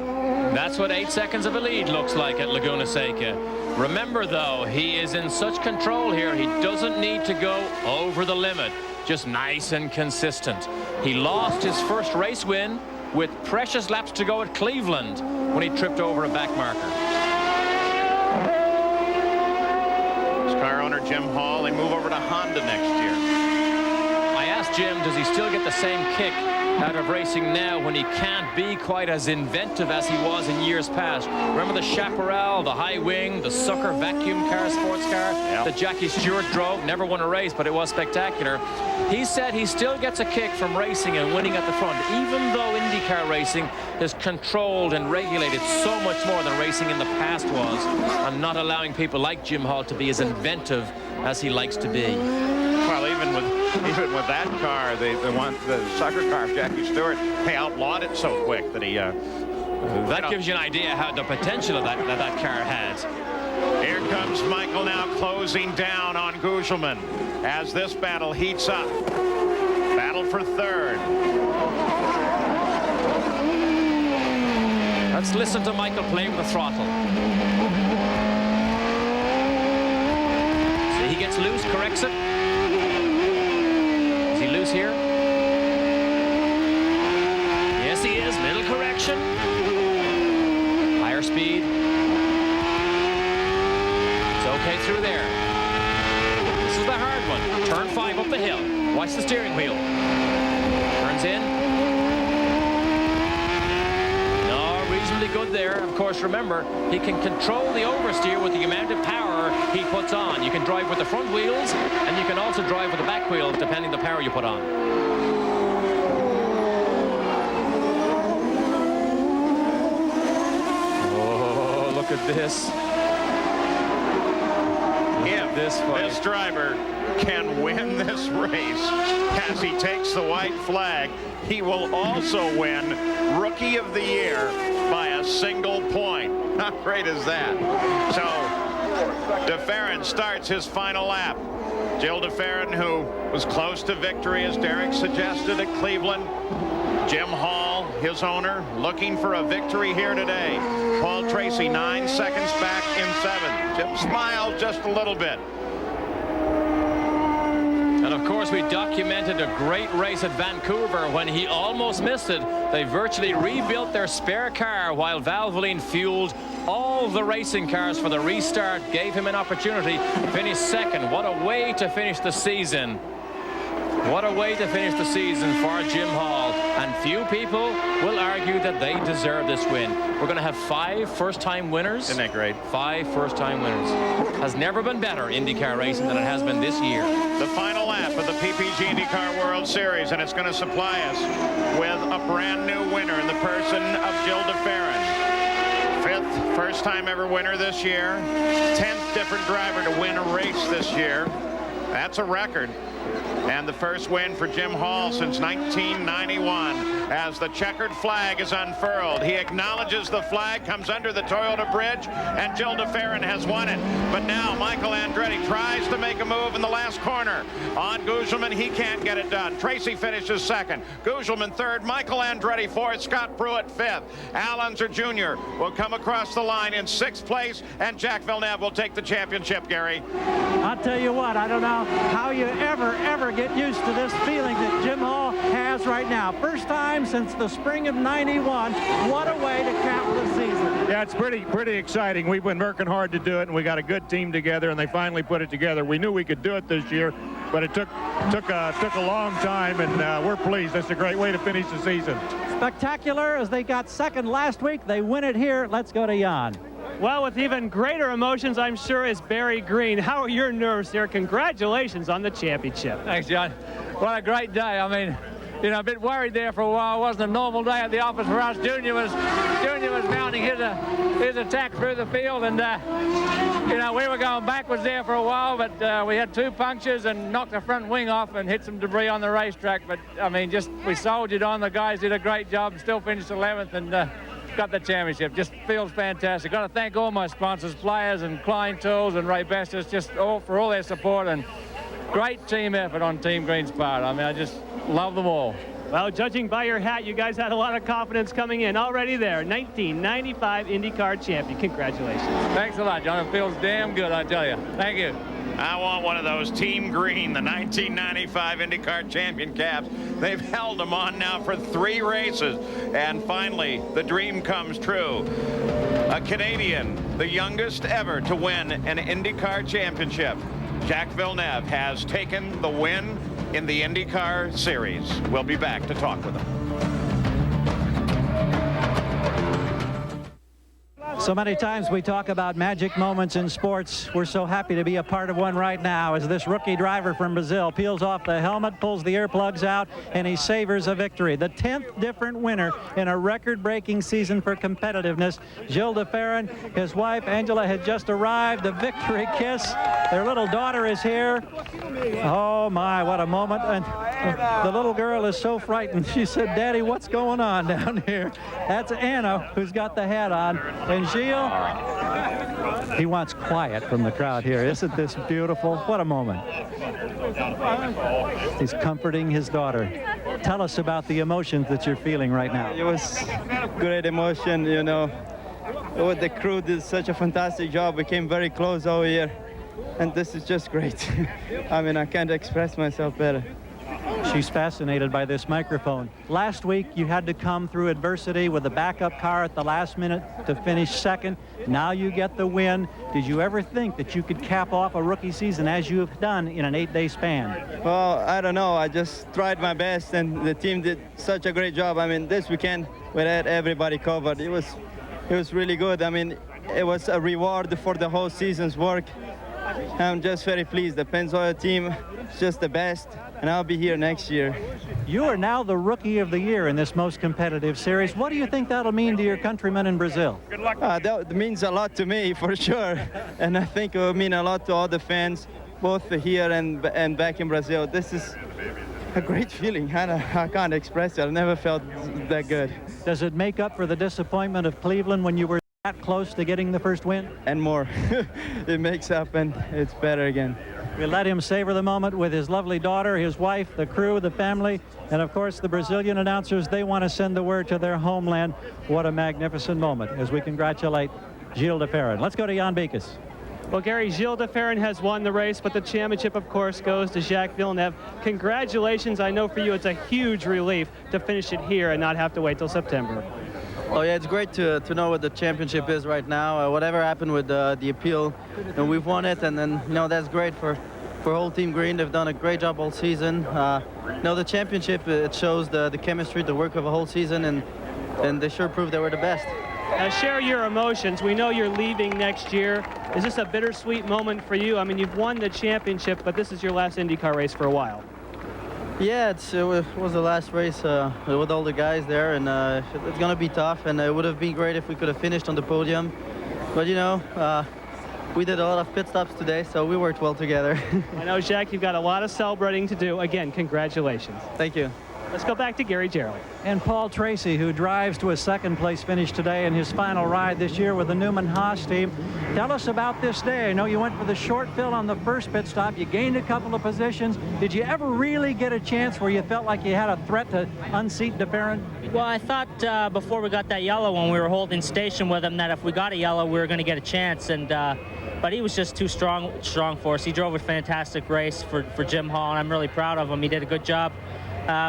That's what 8 seconds of a lead looks like at Laguna Seca. Remember, though, he is in such control here. He doesn't need to go over the limit. Just nice and consistent. He lost his first race win with precious laps to go at Cleveland when he tripped over a back marker. His car owner Jim Hall, they move over to Honda next year. I asked Jim, does he still get the same kick out of racing now when he can't be quite as inventive as he was in years past? Remember the Chaparral, the high wing, the Sucker vacuum car, sports car that Jackie Stewart drove? Never won a race, but it was spectacular. He said he still gets a kick from racing and winning at the front, even though IndyCar racing is controlled and regulated so much more than racing in the past was, and not allowing people like Jim Hall to be as inventive as he likes to be. Well, even with that car, the Sucker car of Jackie Stewart, they outlawed it so quick that he. That gives you an idea how the potential of that car had. Here comes Michael now closing down on Gugelmin as this battle heats up. Battle for third. Let's listen to Michael play with the throttle. See, he gets loose, corrects it. Is he loose here? Yes, he is. Middle correction. Higher speed. It's okay through there. This is the hard one. Turn 5 up the hill. Watch the steering wheel. Turns in. No, reasonably good there. Of course, remember, he can control the oversteer with the amount of power he puts on. You can drive with the front wheels, and you can also drive with the back wheels, depending the power you put on. Oh, look at this. If this driver can win this race as he takes the white flag, he will also win Rookie of the Year by a single point. How great is that? So DeFerrin starts his final lap. Gilles DeFerrin, who was close to victory, as Derek suggested, at Cleveland. Jim Hall, his owner, looking for a victory here today. Paul Tracy, 9 seconds back in 7th. Jim smiles just a little bit. And of course, we documented a great race at Vancouver when he almost missed it. They virtually rebuilt their spare car while Valvoline fueled all the racing cars for the restart, gave him an opportunity to finish second. What a way to finish the season. What a way to finish the season for Jim Hall. And few people will argue that they deserve this win. We're going to have 5 first-time winners. Isn't that great? 5 first-time winners. Has never been better IndyCar racing than it has been this year. The final lap of the PPG IndyCar World Series, and it's going to supply us with a brand new winner in the person of Gilles de Ferran. 5th first-time ever winner this year. 10th different driver to win a race this year. That's a record. And the first win for Jim Hall since 1991 as the checkered flag is unfurled. He acknowledges the flag, comes under the Toyota bridge, and Gilles de Ferran has won it. But now Michael Andretti tries to make a move in the last corner. On Gugelmin, he can't get it done. Tracy finishes second. Gugelmin third. Michael Andretti fourth. Scott Pruitt fifth. Al Unser Jr. will come across the line in 6th place, and Jacques Villeneuve will take the championship, Gary. I'll tell you what, I don't know how you ever get used to this feeling that Jim Hall has right now. First time since the spring of '91. What a way to cap the season. Yeah, it's pretty exciting. We've been working hard to do it, and we got a good team together, and they finally put it together. We knew we could do it this year, but it took a long time, and we're pleased. That's a great way to finish the season. Spectacular as they got second last week. They win it here. Let's go to Jan. Well, with even greater emotions, I'm sure, is Barry Green. How are your nerves here? Congratulations on the championship. Thanks, John. What a great day. I mean, you know, a bit worried there for a while. It wasn't a normal day at the office for us. Junior was mounting his attack through the field, and you know, we were going backwards there for a while, but we had 2 punctures and knocked the front wing off and hit some debris on the racetrack. But I mean, just we soldiered on. The guys did a great job and still finished 11th and got the championship. Just feels fantastic. Got to thank all my sponsors, Players and Klein Tools and Ray Bestis, just all for all their support, and great team effort on Team Green's part. I mean, I just love them all. Well, judging by your hat, you guys had a lot of confidence coming in. Already there, 1995 IndyCar champion. Congratulations. Thanks a lot, John. It feels damn good, I tell you. Thank you. I want one of those Team Green, the 1995 IndyCar champion caps. They've held them on now for 3 races. And finally, the dream comes true. A Canadian, the youngest ever to win an IndyCar championship. Jacques Villeneuve has taken the win in the IndyCar series. We'll be back to talk with him. So many times we talk about magic moments in sports. We're so happy to be a part of one right now as this rookie driver from Brazil peels off the helmet, pulls the earplugs out, and he savors a victory. The 10th different winner in a record-breaking season for competitiveness. Gilles de Ferran, his wife Angela had just arrived. The victory kiss. Their little daughter is here. Oh my, what a moment. And the little girl is so frightened. She said, "Daddy, what's going on down here?" That's Anna, who's got the hat on. And Gilles, he wants quiet from the crowd here. Isn't this beautiful? What a moment. He's comforting his daughter. Tell us about the emotions that you're feeling right now. It was great emotion, you know. The crew did such a fantastic job. We came very close all year, and this is just great. I mean, I can't express myself better. She's fascinated by this microphone. Last week, you had to come through adversity with a backup car at the last minute to finish second. Now you get the win. Did you ever think that you could cap off a rookie season as you have done in an 8-day span? Well, I don't know. I just tried my best, and the team did such a great job. I mean, this weekend, we had everybody covered. It was really good. I mean, it was a reward for the whole season's work. I'm just very pleased. The Pennzoil team is just the best, and I'll be here next year. You are now the Rookie of the Year in this most competitive series. What do you think that'll mean to your countrymen in Brazil? Good luck. That means a lot to me, for sure. And I think it will mean a lot to all the fans, both here and back in Brazil. This is a great feeling. I can't express it. I've never felt that good. Does it make up for the disappointment of Cleveland when you were that close to getting the first win? And more. It makes up, and it's better again. We let him savor the moment with his lovely daughter, his wife, the crew, the family, and of course the Brazilian announcers. They want to send the word to their homeland. What a magnificent moment as we congratulate Gilles de Ferran. Let's go to Jan Beekes. Well, Gary, Gilles de Ferran has won the race, but the championship, of course, goes to Jacques Villeneuve. Congratulations. I know for you it's a huge relief to finish it here and not have to wait till September. Oh yeah, it's great to know what the championship is right now. Whatever happened with the appeal, and we've won it, and then that's great for whole Team Green. They've done a great job all season. The championship, it shows the chemistry, the work of a whole season, and they sure proved they were the best. Share your emotions. We know you're leaving next year. Is this a bittersweet moment for you? I mean, you've won the championship, but this is your last IndyCar race for a while. Yeah, it was the last race with all the guys there, and it's going to be tough, and it would have been great if we could have finished on the podium. But, we did a lot of pit stops today, so we worked well together. I know, Jacques, you've got a lot of celebrating to do. Again, congratulations. Thank you. Let's go back to Gary Gerould. And Paul Tracy, who drives to a second-place finish today in his final ride this year with the Newman-Haas team. Tell us about this day. I know you went for the short fill on the first pit stop. You gained a couple of positions. Did you ever really get a chance where you felt like you had a threat to unseat de Ferran? Well, I thought before we got that yellow when we were holding station with him that if we got a yellow, we were going to get a chance. And but he was just too strong for us. He drove a fantastic race for Jim Hall, and I'm really proud of him. He did a good job.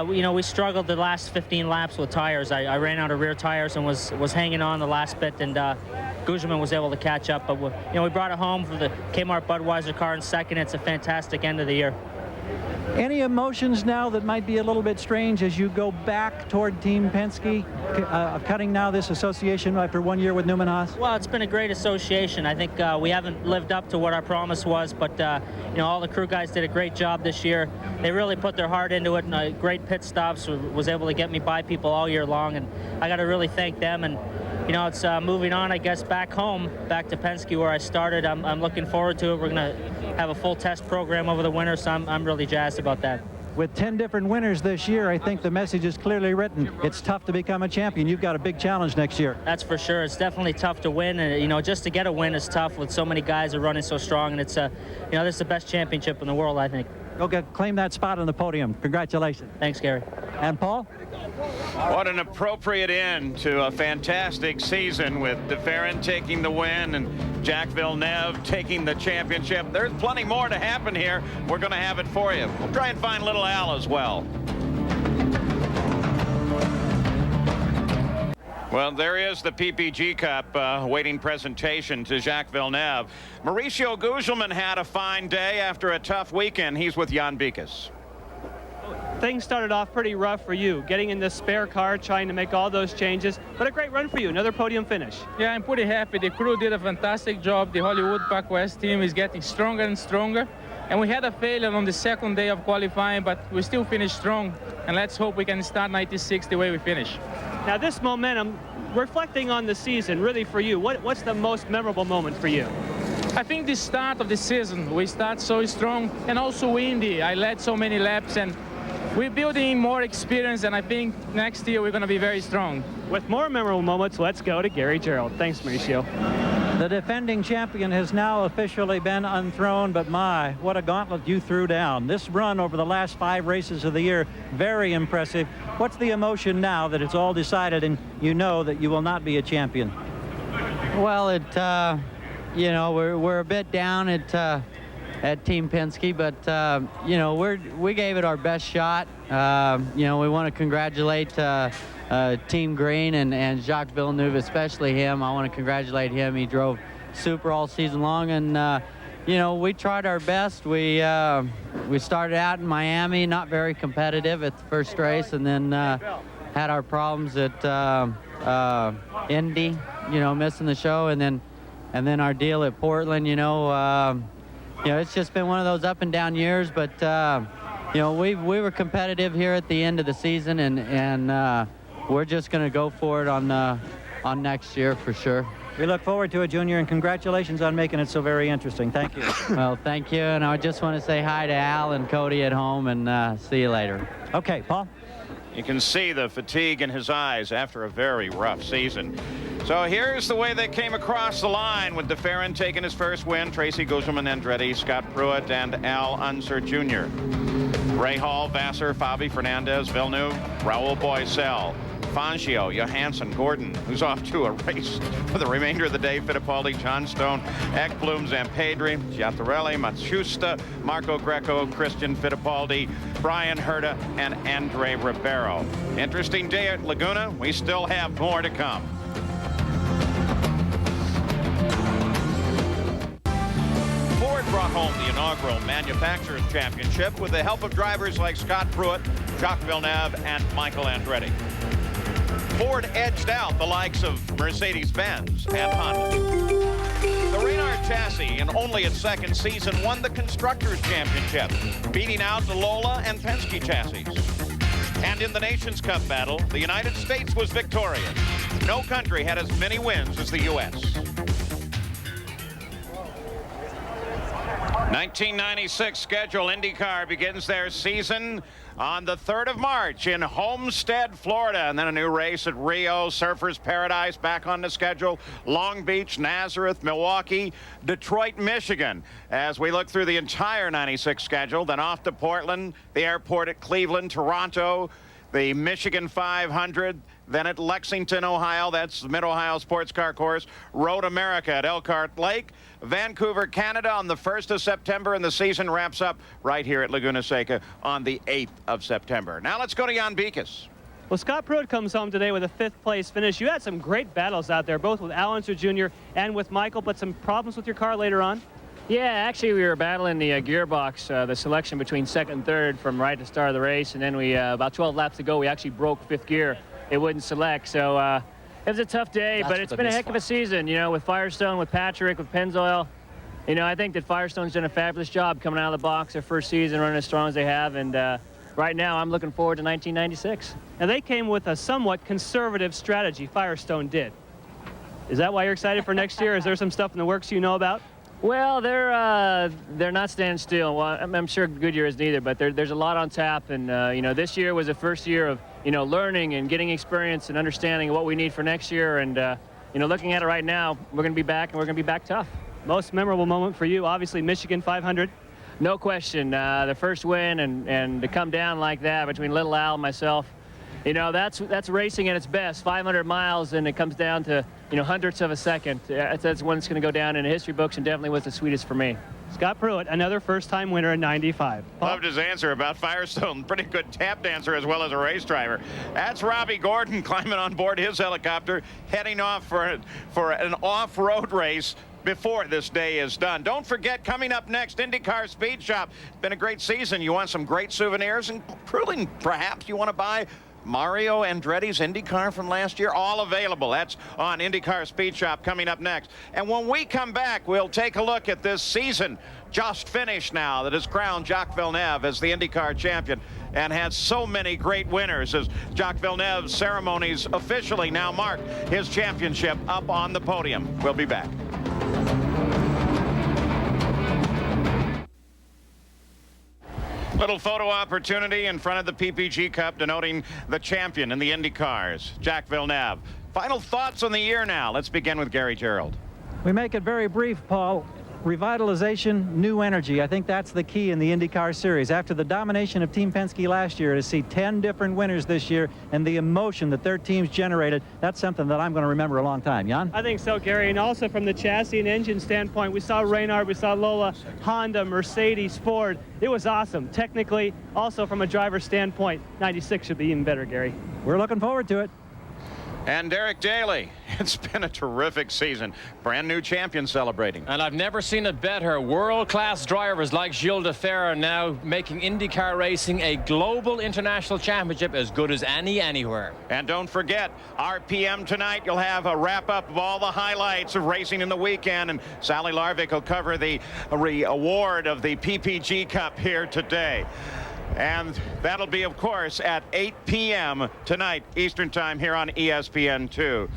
We struggled the last 15 laps with tires. I ran out of rear tires and was hanging on the last bit, and Guzman was able to catch up. But we brought it home for the Kmart Budweiser car in second. It's a fantastic end of the year. Any emotions now that might be a little bit strange as you go back toward Team Penske, cutting now this association after 1 year with Newman-Haas? Well, it's been a great association. I think we haven't lived up to what our promise was, but all the crew guys did a great job this year. They really put their heart into it, and great pit stops, was able to get me by people all year long, and I got to really thank them. And it's moving on, I guess, back home, back to Penske where I started. I'm looking forward to it. We're going to have a full test program over the winter, so I'm really jazzed about that. With 10 different winners this year, I think the message is clearly written. It's tough to become a champion. You've got a big challenge next year. That's for sure. It's definitely tough to win, and just to get a win is tough with so many guys are running so strong, and it's this is the best championship in the world, I think. Go claim that spot on the podium. Congratulations. Thanks, Gary. And Paul? What an appropriate end to a fantastic season with de Ferran taking the win and Jacques Villeneuve taking the championship. There's plenty more to happen here. We're going to have it for you. We'll try and find little Al as well. Well, there is the PPG Cup waiting presentation to Jacques Villeneuve. Mauricio Guzman had a fine day after a tough weekend. He's with Jan Bikas. Things started off pretty rough for you, getting in the spare car, trying to make all those changes, but a great run for you, another podium finish. Yeah, I'm pretty happy. The crew did a fantastic job. The Hollywood Park West team is getting stronger and stronger. And we had a failure on the second day of qualifying, but we still finished strong. And let's hope we can start 96 the way we finish. Now this momentum, reflecting on the season, really for you, what's the most memorable moment for you? I think the start of the season, we start so strong, and also windy. I led so many laps, and we're building more experience, and I think next year we're going to be very strong. With more memorable moments, let's go to Gary Gerould. Thanks, Mauricio. The defending champion has now officially been unthrown, but my, what a gauntlet you threw down. This run over the last 5 races of the year, very impressive. What's the emotion now that it's all decided and you know that you will not be a champion? Well, we're a bit down at Team Penske, but we gave it our best shot. We want to congratulate Team Green and Jacques Villeneuve, especially him. I want to congratulate him. He drove super all season long, and we tried our best. We started out in Miami, not very competitive at the first race, and then had our problems at Indy, missing the show, and then our deal at Portland. It's just been one of those up and down years, but we were competitive here at the end of the season, and we're just going to go for it on next year for sure. We look forward to it, Junior, and congratulations on making it so very interesting. Thank you. Well, thank you, and I just want to say hi to Al and Cody at home, and see you later. Okay, Paul. You can see the fatigue in his eyes after a very rough season. So here's the way they came across the line, with de Ferran taking his first win, Tracy Guzman Andretti, Scott Pruitt, and Al Unser Jr. Ray Hall, Vassar, Fabi Fernandez, Villeneuve, Raul Boisel, Fangio, Johansson, Gordon, who's off to a race for the remainder of the day, Fittipaldi, Johnstone, Ekblom, Zampedri, Giattarelli, Matsushita, Marco Greco, Christian Fittipaldi, Brian Herta, and Andre Ribeiro. Interesting day at Laguna. We still have more to come. Ford brought home the inaugural Manufacturers Championship with the help of drivers like Scott Pruitt, Jacques Villeneuve, and Michael Andretti. Ford edged out the likes of Mercedes-Benz and Honda. The Reynard chassis, in only its second season, won the Constructors' Championship, beating out the Lola and Penske chassis. And in the Nations Cup battle, the United States was victorious. No country had as many wins as the U.S. 1996 schedule. IndyCar begins their season on the 3rd of March in Homestead, Florida. And then a new race at Rio, Surfers Paradise back on the schedule, Long Beach, Nazareth, Milwaukee, Detroit, Michigan. As we look through the entire 96 schedule, then off to Portland, the airport at Cleveland, Toronto, the Michigan 500, then at Lexington, Ohio, that's the Mid-Ohio Sports Car Course, Road America at Elkhart Lake, Vancouver, Canada on the 1st of September, and the season wraps up right here at Laguna Seca on the 8th of September. Now let's go to Jan Beekes. Well, Scott Pruitt comes home today with a 5th place finish. You had some great battles out there, both with Al Unser Jr. and with Michael, but some problems with your car later on. Yeah, actually we were battling the gearbox, the selection between 2nd and 3rd from right to start of the race, and then we about 12 laps to go, we actually broke 5th gear. It wouldn't select, so it was a tough day, but it's been a heck of a season, you know, with Firestone, with Patrick, with Pennzoil. You know, I think that Firestone's done a fabulous job coming out of the box their first season, running as strong as they have, and right now I'm looking forward to 1996. Now they came with a somewhat conservative strategy, Firestone did. Is that why you're excited for next year? Is there some stuff in the works you know about? Well, they're not standing still. Well, I'm sure Goodyear isn't either, but there's a lot on tap, and you know, this year was the first year of, you know, learning and getting experience and understanding what we need for next year, and you know, looking at it right now, we're going to be back, and we're going to be back tough. Most memorable moment for you, obviously Michigan 500. No question, the first win, and to come down like that between Little Al and myself, you know, that's racing at its best. 500 miles, and it comes down to, you know, hundredths of a second. That's one that's going to go down in the history books, and definitely was the sweetest for me. Scott Pruitt, another first-time winner in '95. Loved his answer about Firestone. Pretty good tap dancer as well as a race driver. That's Robbie Gordon climbing on board his helicopter, heading off for an off-road race before this day is done. Don't forget, coming up next, IndyCar Speed Shop. Been a great season. You want some great souvenirs, including perhaps you want to buy Mario Andretti's IndyCar from last year, all available. That's on IndyCar Speed Shop coming up next. And when we come back, we'll take a look at this season just finished now that has crowned Jacques Villeneuve as the IndyCar champion and has so many great winners as Jacques Villeneuve's ceremonies officially now mark his championship up on the podium. We'll be back. Little photo opportunity in front of the PPG Cup denoting the champion in the Indy cars, Jacques Villeneuve. Final thoughts on the year now. Let's begin with Gary Gerald. We make it very brief, Paul. Revitalization, new energy. I think that's the key in the IndyCar series. After the domination of Team Penske last year, to see 10 different winners this year and the emotion that their teams generated, that's something that I'm going to remember a long time. Jan? I think so, Gary. And also from the chassis and engine standpoint, we saw Reynard, we saw Lola, Honda, Mercedes, Ford. It was awesome. Technically, also from a driver's standpoint, 96 should be even better, Gary. We're looking forward to it. And Derek Daly, it's been a terrific season. Brand new champion celebrating. And I've never seen it better. World-class drivers like Gilles de Fer are now making IndyCar racing a global international championship as good as any anywhere. And don't forget, RPM tonight, you'll have a wrap-up of all the highlights of racing in the weekend. And Sally Larvik will cover the award of the PPG Cup here today. And that'll be, of course, at 8 p.m. tonight, Eastern Time, here on ESPN2.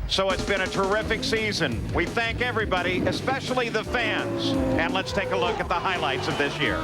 So it's been a terrific season. We thank everybody, especially the fans. And let's take a look at the highlights of this year.